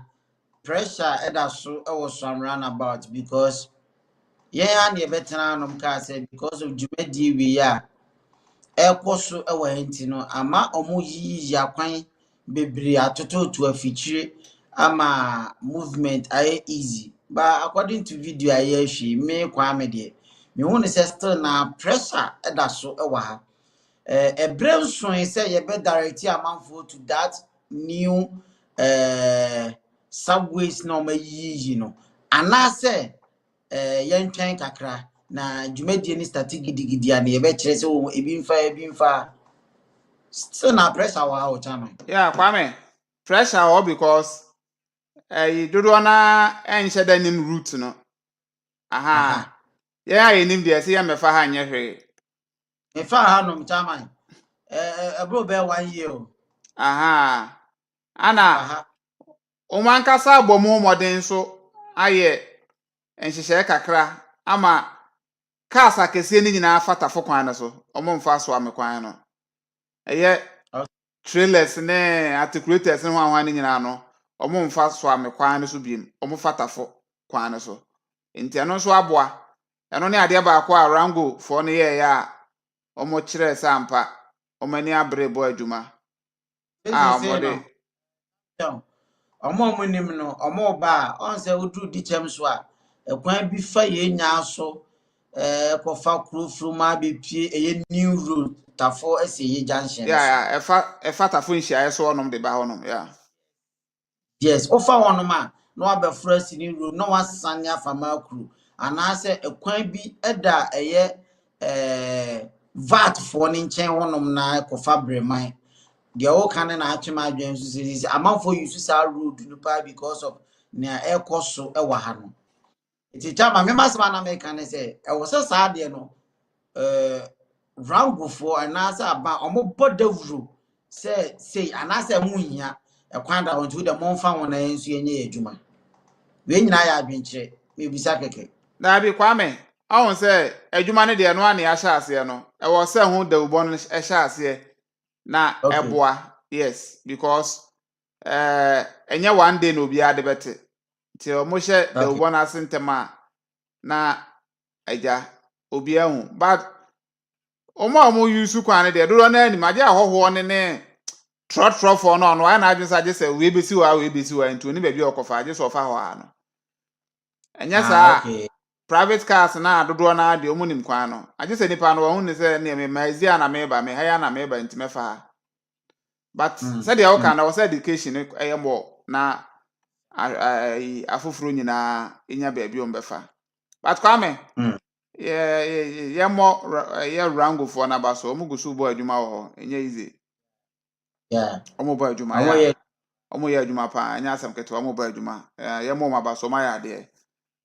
[SPEAKER 2] pressure so was some roundabout because yeah and veteran say because of Jumedi we are airpost our hentino ama omu yi yakwan bebre atoto to a feature ama movement aye easy but according to video aye she me kwame de me won say still na pressure so ha a brave son say you be direct amanfo to that new subways no ma yi no ana say yentwen kakra na dwumadie ni start gidigidi ana ye be kire say ebi mfa still na pressure wa o chama
[SPEAKER 3] yeah kwame pressure all because dodo na enhye danim route no yeah enim de say ya mefa ha nye hwe
[SPEAKER 2] mefa ha no chama bro be 1 year o
[SPEAKER 3] ana umankasa agbomu modern so aye enhyehyɛ kakra ama cars akese ni nyina fatafo kwan na so omo mfa so amekwan no trailers ne articulators ne hwan ni nyina no omo mfa so amekwan no so biem omo fatafo kwan no so enti ano so aboa eno ne ade ba akwa rango fo ne ye ya omo kire sampa omo ani abrebo adwuma omo de
[SPEAKER 2] omo nim no omo ba on say odu di chem so a ekwan bi fa ye nya so kofa krofru ma be pie eye new road tafo ese ye junction
[SPEAKER 3] efa tafo nhia so onom de ba honom
[SPEAKER 2] yes ofa wonom a no abefra sini road no wasane afama kru ana se ekwan bi eda eye VAT for nchen wonom na kofa breman the all can na atwem adwen so say amount use sa road no pa because of na ekoso e wa ha no iti chama me masema na me kan say e wo sa de no rangufo anasa aba omo bodavuru say anasa mu hia e kwanda won to de monfa won na ensu enye adwuma we nyina ya adwenkyere me bisa keke
[SPEAKER 3] na bi kwame ahun se adwuma ne de no ane ahya ase no e wo se hu da ubon ahya ase na
[SPEAKER 2] okay
[SPEAKER 3] eboa yes because enye one day no obi ade bete ti o mo hye da
[SPEAKER 2] okay
[SPEAKER 3] ubon ase ntema na aja obi ahun but omo use kwan de do na ani maje ahoho ne trot for no no na adwen sa je se we besi wa nti oni ba bi okofa je so fa ho ano enya sa
[SPEAKER 2] okay
[SPEAKER 3] private cars na dodo na de omunim kwan no aje se nipa no wo ne se ne me maizia na me ba me haya na me ba nti me fa but said the okay na was education eyemo na afoforo nyina enya ba bi ombefa but kwame mo rango for na baso omugusu bo adwuma wo enya easy
[SPEAKER 2] yeah
[SPEAKER 3] omo bo adwuma
[SPEAKER 2] awo
[SPEAKER 3] ya
[SPEAKER 2] ye
[SPEAKER 3] omo ye adwuma pa enya asem keto omo bo adwuma mo mabaso ma ya de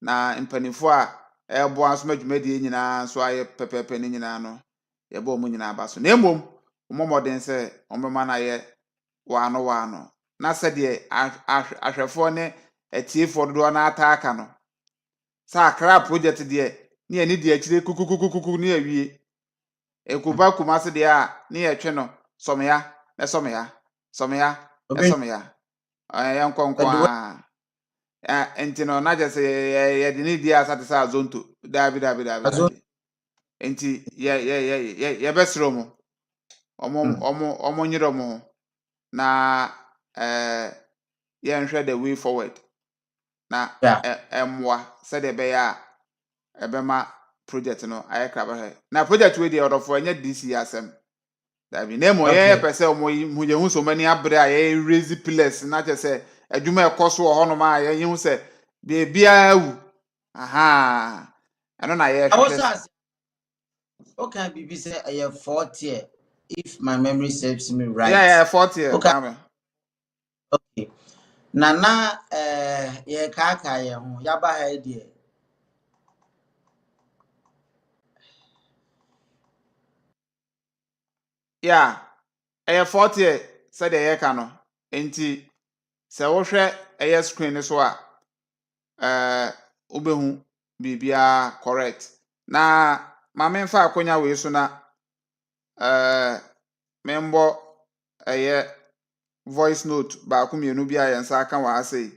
[SPEAKER 3] na mpanifo a ebo aso adwuma de nyina so aye pepepe ni nyina no ye bo omo nyina baso na emom omo moden se omo na ye wano na sede ahwefo ne atiefo do na ataka no sa kra project de ne ani de akire kukukukuku ne awie ekuba kumase de a ne yetwe no somya
[SPEAKER 2] obi
[SPEAKER 3] yankonko
[SPEAKER 2] odi
[SPEAKER 3] a enti no na jese ye de ne di asate sa zonto
[SPEAKER 2] azo
[SPEAKER 3] dabi enti ye besro mo omo nyiro mo na yenhwe the way forward na
[SPEAKER 2] yeah
[SPEAKER 3] emwa said be ya ebema project no ayekra ba na project we dey order for anya DC asem that be name ye
[SPEAKER 2] okay
[SPEAKER 3] pese omo huje hu so many abre aye raise pillars na che se adwuma ekoso ho no ma ye hu se be bia wu aha eno na ye
[SPEAKER 2] awo
[SPEAKER 3] hwehwe
[SPEAKER 2] sa okay bibi say a 40 if my memory serves me right
[SPEAKER 3] yeah 40
[SPEAKER 2] okay
[SPEAKER 3] kwame
[SPEAKER 2] okay na ye kaka ye ho yaba ha die
[SPEAKER 3] yeah 40 said ye ka no enti se wo hwe screen so a ubehu bibia correct na mame mfa akonya we so na membo voice note ba ku mienu bia yensa aka wa asei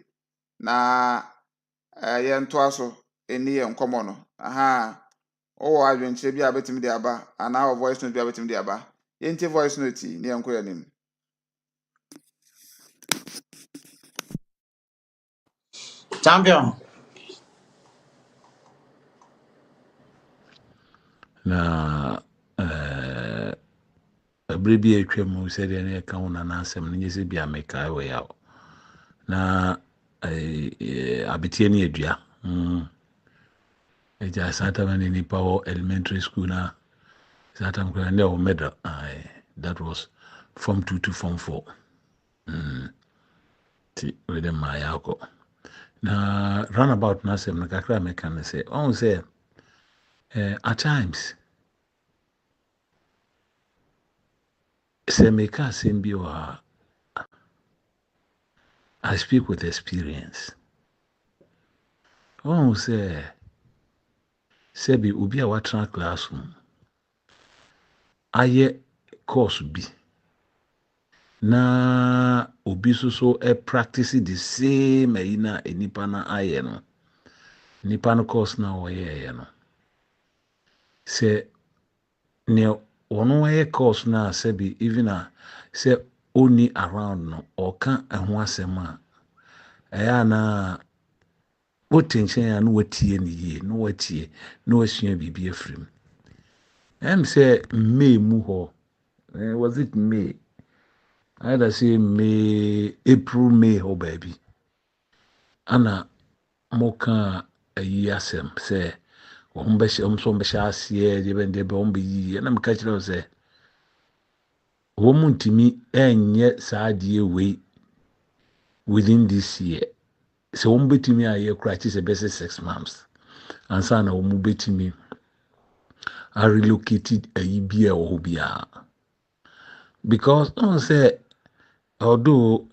[SPEAKER 3] na yento aso eni ye nkomo no aha o adwenche bia betimi de aba ana o voice note bia betimi de aba yenti voice note ni enko yanim
[SPEAKER 2] champion
[SPEAKER 4] na abere bi atwam sɛ deɛ ne ɛka wo nana asɛm no nyɛ sɛ bia mekae wɔ yaw na abetie ne adua agya satam ne nipa wɔ elementary school na satam kora ne ɛwɔ medal that was form 2 to form 4 ti wede maa yɛ akɔ na runabout no asɛm no kakra meka no sɛ ɔhu sɛ at times sɛ meka asɛm bi wɔ ha I speak with experience. Oh, say be obi a watena classroom. Aye course bi. Na obi so practice the same na enipa na aye no. Nipa no course na oye no. Say ne ono aye course na say be even a say oni around no oka eho asɛm a ɛyɛ na wotension and watie ni ye no watie no asua bibia afrim say May mu ho was it May either say May April May ho baby ana moka ayi asem say so aseɛ deɛ bɛn deɛ bɛ wɔn bɛyi ɛna meka kyerɛ sɛ wɔn ntumi ɛnyɛ saa adeɛ wei within this year sɛ wɔn bɛtumi ayɛ kora kye sɛ bɛsɛ 6 months ansa na wɔn bɛtumi relocate ayi bi a ɛwɔ hɔ biara because ɔn sɛ although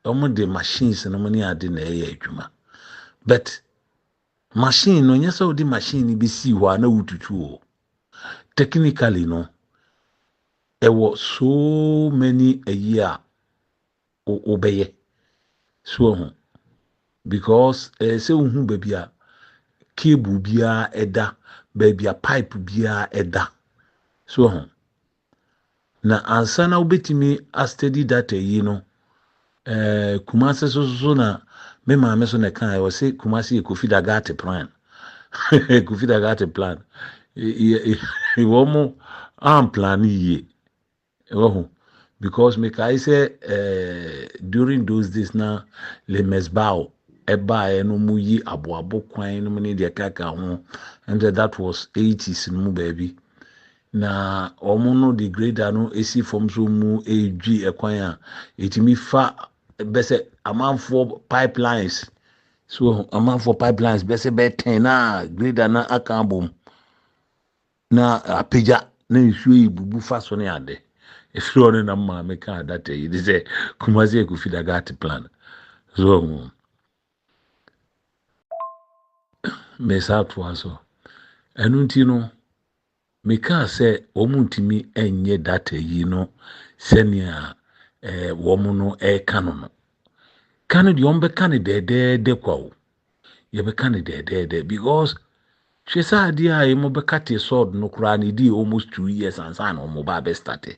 [SPEAKER 4] wɔn de machines no mo ne ade na ɛyɛ adwuma but machine no nyɛ sɛ wɔde machine bi si hɔ a na wotutu o technically no ɛwɔ so many ayi a wɔbɛyɛ so ho because sɛ wohu baabi a cable biara ɛda baabi a pipe biara ɛda so ho na ansa na wobɛtumi a steady data yi no Kumasi so na me maame so na kan wɔ sɛ Kumasi yɛ Kofi Dagate plan Kofi Dagate plan wɔn mo plan yie ɛwɔ ho because me kai sɛ during those days na le mesbao ɛbaa no mu yi aboabo kwan no mu ne deɛ kaka ho and that was 80s no mu baabi na wɔn no the grader no esi fam so mu edwi ɛkwan a etimi fa bɛsɛ amanfoɔ pipelines so amanfoɔ pipelines bɛsɛ bɛ 10 na grader na aka abom na apagya na nsuo yi bubu fa so ne ade efiri ɔno na maame ka data yi de sɛ Kumasi Kofi Dagate plan so mesa to so ɛno nti no meka sɛ wɔn ntumi ɛnyɛ data yi no sɛnea wɔn no ɛka no ka no deɛ wɔn bɛka no dɛdɛɛdɛ kwa o yɛbɛka no dɛdɛɛdɛ because hwɛ sɛ adeɛ a wɔn bɛka te sword no koraa no di almost 2 years ansa na wɔn ba bɛstarte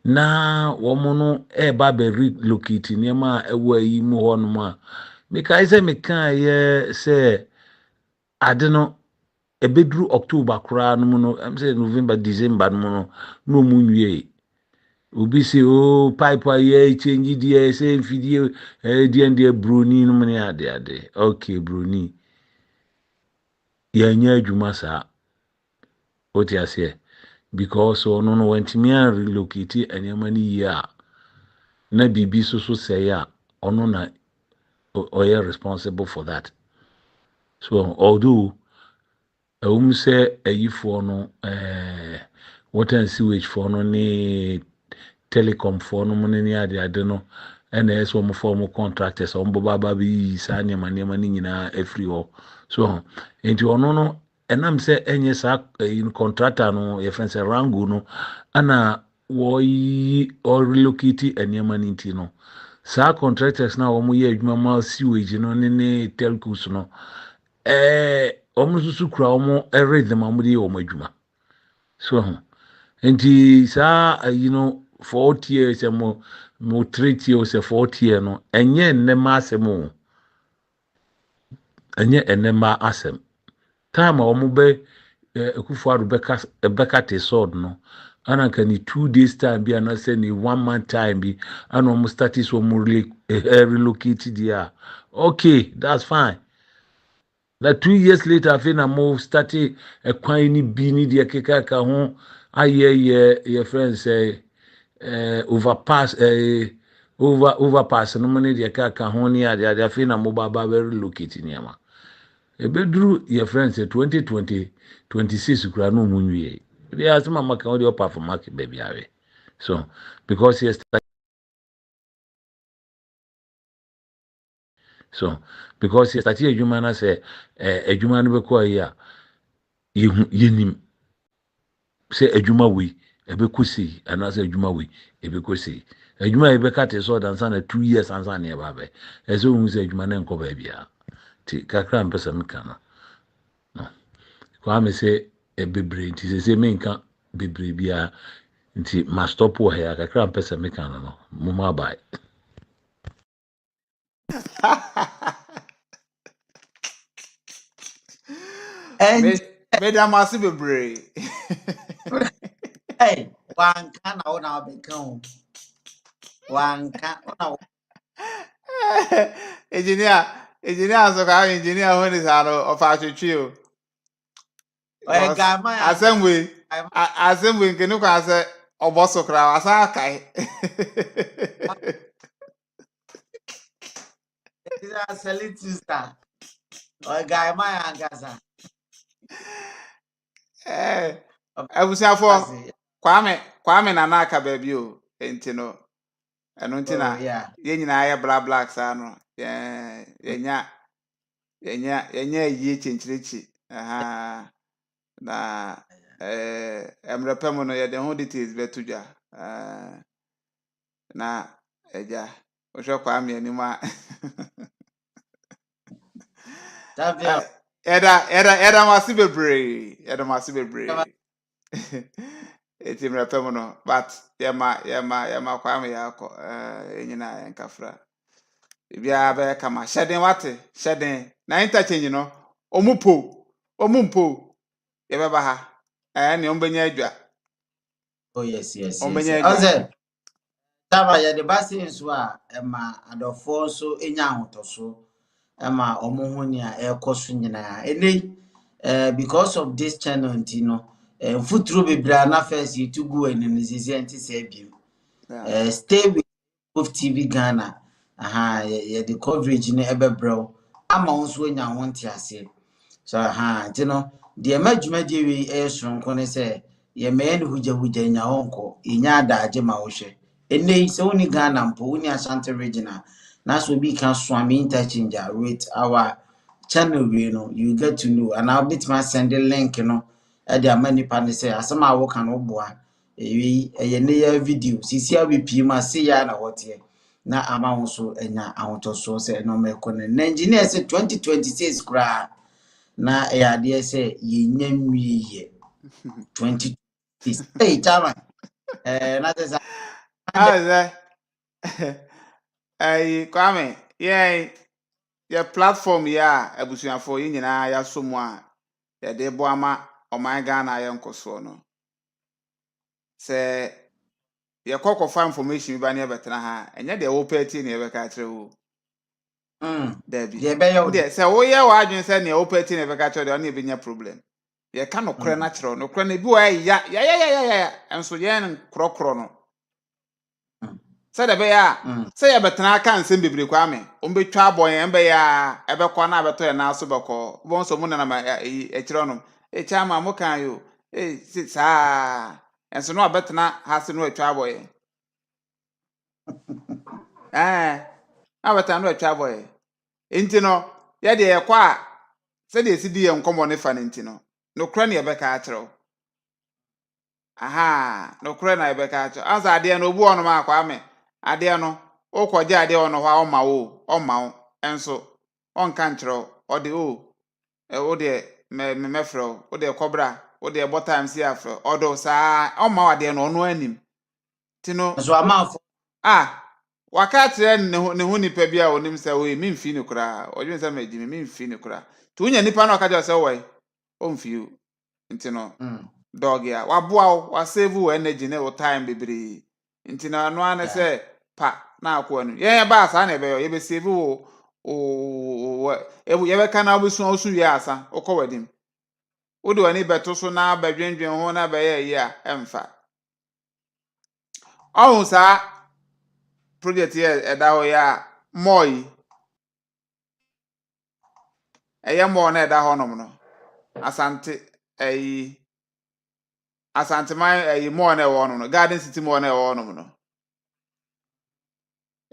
[SPEAKER 4] na wɔn no ɛreba bɛ relocate nneɛma a ɛwɔ ayi mu hɔ nom a mekae sɛ meka yɛ sɛ ade no ebeduru October koraa no mu no ɛm sɛ November December no mu no na ɔmo nwie obi sɛ o pipe a yɛ change deɛ sɛ mfidie deɛ broni no mu ne ade okay broni yɛnyɛ adwuma saa wote aseɛ because ɔno no wantumi a relocate nneɛma no yie a na biribi so sɛe a ɔno na ɔyɛ responsible for that so although sɛ ayifoɔ no water and sewage for no ne telecom for no mo ne ade no ɛna ɛsɛ ɔmo form contractors ɔmo baba bi saa nneɛma no nyinaa afiri hɔ so nti ɔno no ɛnam sɛ ɛnyɛ saa contractor no yɛfrɛ sɛ rango no ana relocate nneɛma no nti no saa contractors na ɔmo yɛ adwuma ma sewage no ne telcos no ɔmo nso kura ɔmo rhythm a ɔmo de yɛ ɔmo adwuma so nti saa for 40 years mo 3 years 40 years no ɛnyɛ nnɛma asɛm o ɛnyɛ nnɛma asɛm time a ɔmo bɛ Akufo-Addo bɛka te sword no ana nka ni 2 days time bi anasɛ ni 1 month time bi ana ɔmo start so ɔmo relocate deɛ okay that's fine. Na 2 years later afei na mo start ɛkwan ni bi ni deɛ keka ho ayɛ yɛ friends overpass overpass no mo ne deɛ keka ho ne ade afei na mo baba relocate nneɛma ebeduru yɛ friends 2020 26 kura no mo nwie bi asema maka o de perform market baby awe so because yes so because yes start adwuma na sɛ adwuma no bɛkɔ yi a yɛnim sɛ adwuma wei ɛbɛkɔ sei anaasɛ adwuma wei ɛbɛkɔ sei adwuma yi bɛka te sɛ ɔdansa na 2 years ansa na ɛba bɛ ɛsɛ ohun sɛ adwuma no nkɔ baabi a ti kakra mpɛ sɛ meka no kwa me sɛ bebree nti sɛ menka bebree bia nti ma stop wɔ ha kakra mpɛ sɛ meka no mo ma bae
[SPEAKER 3] Meda masi bebree.
[SPEAKER 2] Hey, wanka na wona bɛka ho. Wanka na
[SPEAKER 3] Engineer so ka engineer ho ni sa no of atwetwe o.
[SPEAKER 2] Oye guy my
[SPEAKER 3] Assembly nke nuka ase oboso kra asa kai.
[SPEAKER 2] is a selling star. Oye guy my angasa.
[SPEAKER 3] Abusiafo Kwame na aka baby o enti no eno enti
[SPEAKER 2] Oh
[SPEAKER 3] na
[SPEAKER 2] yeah.
[SPEAKER 3] ye nyina ya black sa no yenya yi chinchirichi aha na emrepem no ye de ho details betudwa na eja ohwe Kwame anima
[SPEAKER 2] Champion.
[SPEAKER 3] Eda masi bebre eti mrepem no but yema Kwame yakọ enyina enkafra bia be kama hyeden wate hyeden na interchange no omumpo ye beba ha ne ombenya adwa
[SPEAKER 2] Oh yes.
[SPEAKER 3] ombenya adwa
[SPEAKER 2] Oze taba ya de basi nso a ema adofo so enya ahotoso ema omo ni a ekoso nyina ene because of this channel ntino futuro bebra na first yutugu enenzizi anti se biem stay with COVTVGHANA aha ye the coverage ne ebebrew ama nso enya ho ntiase so aha ntino de madwuma de wi esronko ne se ye me ne huja nya honko inya adaaje ma wo hwe ene se woni Ghana mpo woni Ashanti regional na so bi kan Suame Interchange with our channel we no you get to know and I'll bit my send the link no e dey amani pa ne say asema wo kan oboa ewi eye ne ya video sisi a be pii ma say ya na wote na ama wo so enya ahotoso say no me ko ne engineer say 2026 kra na e ade say ye nya nwiye 2026 hey chama na say
[SPEAKER 3] Kwame ye platform ya abusuafo yi nyina ya somu a ye de bo ama oman Ghana ye nkoso no se ye kokofa information ba ne betena ha enye de wo peti ne ye beka kire wo Debbie
[SPEAKER 2] de be yo
[SPEAKER 3] de se wo ye wa adwen se ne wo peti ne beka kire de ona ebenya problem ye ka no kore na kire no kore na bi wa ya enso ye nkrokro no se de be ya se ye betena aka nsem bebre Kwame ombetwa abon ye mbe ya ebekọ na abeto ye na aso bekọ bon so mu na ma e kire no e chama mo kan yo sa enso no abetena ha se no atwa abon ye abetena no atwa abon ye enti no ye de ye kwa se de esidi ye nkomo ne fa ne enti no kore na ye beka akire aha no kore na ye beka akire anza ade no obu onu ma Kwame ade no okoje ade ono hwa oma wo enso onka nkyerɛ ode ode mefrɛ ode kobra ode bo times ya frɛ odo saa oma ade no ono anim tino
[SPEAKER 2] so amafo
[SPEAKER 3] waka kyerɛ ne ho nipa bia onim sɛ we memfi ne kura odwen sɛ magimi memfi ne kura to unya nipa na waka kyerɛ sɛ we omfi o ntino dog ya waboa wa save wo energy ne wo time bebre ntino ano ane sɛ pa na akwa nu ye ba asa na ebe yo ye be save wo ye be kana obusu osu wi asa okọ wadim wo de wani beto so na badwendwen ho na be ye a emfa ohun sa project ye eda ho ya moyi eye mo na eda ho nom no asante mai mo na e wo no garden city mo na e wo no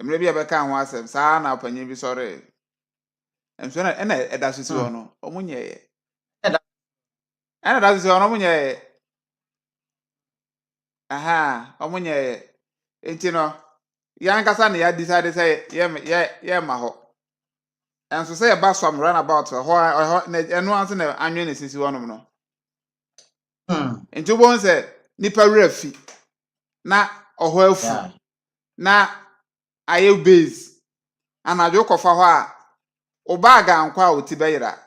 [SPEAKER 3] emre bi ebeka ho asem saa na panyin bi sore enso na ena eda so si ho no omunye ye ena da so si ho no omunye ye aha omunye ye enti no ya nkasa na ya decide say ye ma ho enso say ba so am run about ho na eno anse na anwe na sisi ho no enti bo nse nipa rafi na oho afu na aye base anadwo kofa ho a o bag ankwa a oti beyira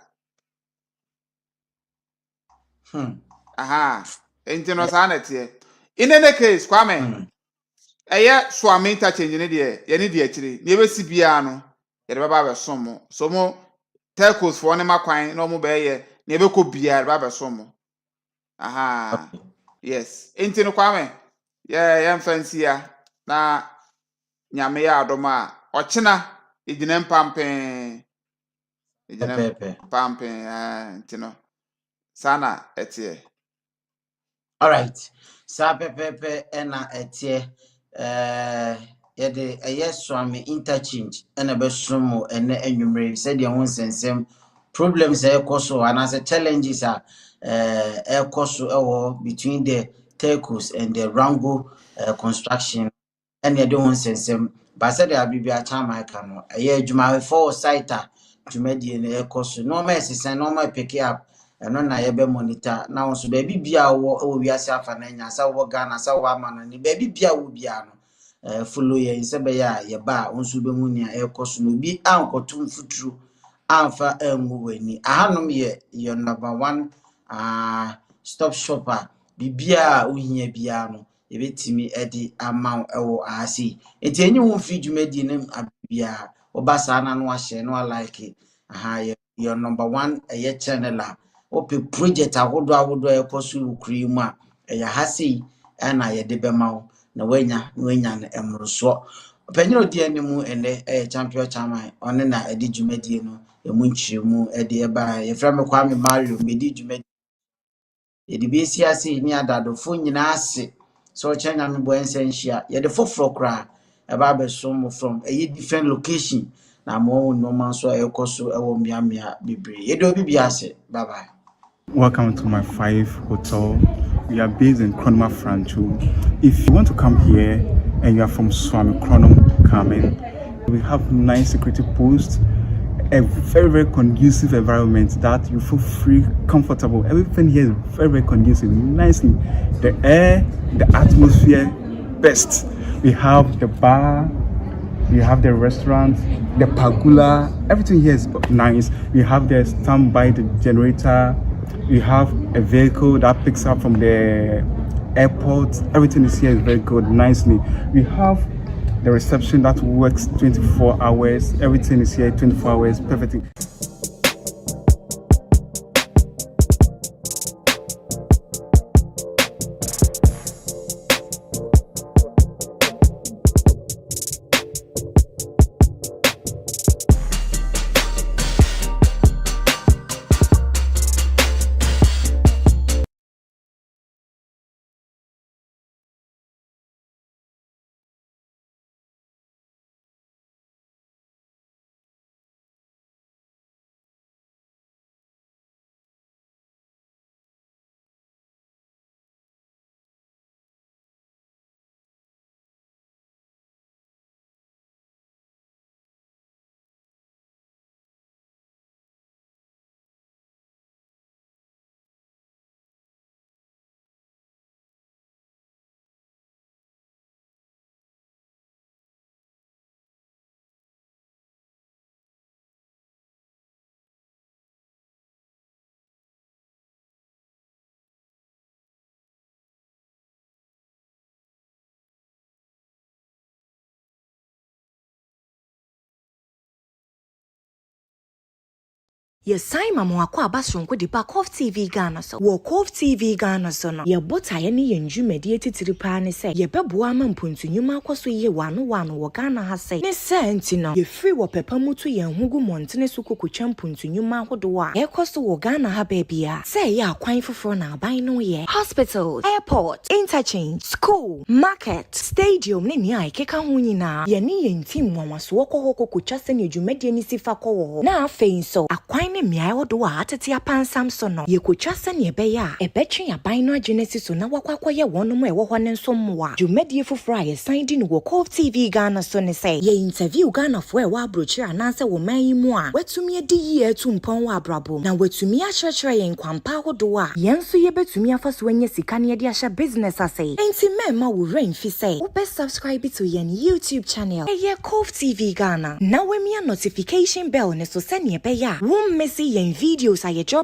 [SPEAKER 3] aha enti no sa na tie in any case Kwame eye Suame Interchange ne de ye ne de akire ne ebesi bia no ye de baba be somo so mo telcos for ne makwan no mo be ye ne ebekọ bia de baba be somo aha yes enti no kwame yɛn fancy ya na nyame ya adoma ochina ejina mpampen
[SPEAKER 2] Pepe.
[SPEAKER 3] enti no sana etie
[SPEAKER 2] All right. Sa pepe ena etie yede Suame Interchange ena besumo ene enwumre said ye won sensem problems ekoso anase challenges are ekoso ewo between the telcos and the Rango construction and ye don sensem ba said the abibia chama ka no adwuma for site dwumadi ne ekoso no ma esesen no ma pick up eno na ye be monitor na won so ba bibia wo wiase afa na nya sa wo Ghana sa wo amana ni ba bibia wo bia no follow ye nse be ya ye ba won so be hu nia ekoso no bi ankotum futuru amfa angu wani ahanom ye your number one stop shopper bibia ohia bia no ye betimi edi amount ewo asi enti enyi wo fi dwumadi ne abia obasa na no ahye no like your number one channel ope project ahodo ekoso ukuri mu a ya hasi na ye de bema wo na wanya na emroso panyiro di animu ene champion chairman one na edi dwumadi no emu nchiremu edi eba ye frame kwame Mario medi dwumadi edi besi ase ni adadofo nyina ase so chenya me bo ensenhia ye de foforo kra eba besom from a different location na mo no man so ekoso ewo miamia bibre ye do bibia ase bye bye.
[SPEAKER 5] Welcome to my 5 hotel. We are based in Kronoma Franchu. If you want to come here and you are from Suame, come in. We have nice security posts, a very, very conducive environment that you feel free, comfortable. Everything here is very, very conducive, nicely. The air, the atmosphere, best. We have the bar, we have the restaurant, the pergola, everything here is nice. We have the standby, the generator. We have a vehicle that picks up from the airport. Everything is here is very good, nicely. We have the reception that works 24 hours. Everything is here 24 hours, perfectly.
[SPEAKER 1] Yes, Simon Mwakwa Basronko di pa COVTVGHANA so. Wo COVTVGHANA so no. Ye bota ye ni yenju medie titiri pa ne se. Ye beboa ma mpuntu nyuma akwaso ye wano wo Ghana ha se. Ne se enti no. Ye free wo pepa mutu ye hugu montene suko kutwa mpuntu nyuma ahodo a. Ye koso wo Ghana ha bebia. Se ye akwan foforo na aban no ye. Hospitals, airport, interchange, school, market, stadium ne nia ikeka ho nyina. Ye ni ye ntim nwanwaso wo kohoko kutwa se ne dwumade ni sifa ko na afei so akwan ne miai odo a atete apansam so no ye kotwa se ne ebe ya ebetwe aban no agenesi so na wakwakoye wonom ewo ho ne nso mmoa dwumadie foforo a ye san di no wo COVTVGHANA so ne say ye interview Ghana fo e wa abrochire ananse wo man yi mu a watumi adi yi atu mpon wa abrabo na watumi akyerɛkyerɛ ye nkwampa hodo a ye nso ye betumi afaso anya sika ne de ahya business ase enti mema wo rain fi say wo be subscribe to ye YouTube channel ye COVTVGHANA na we mia notification bell ne so se ne ebe ya wo mmesi yen videos a ye drop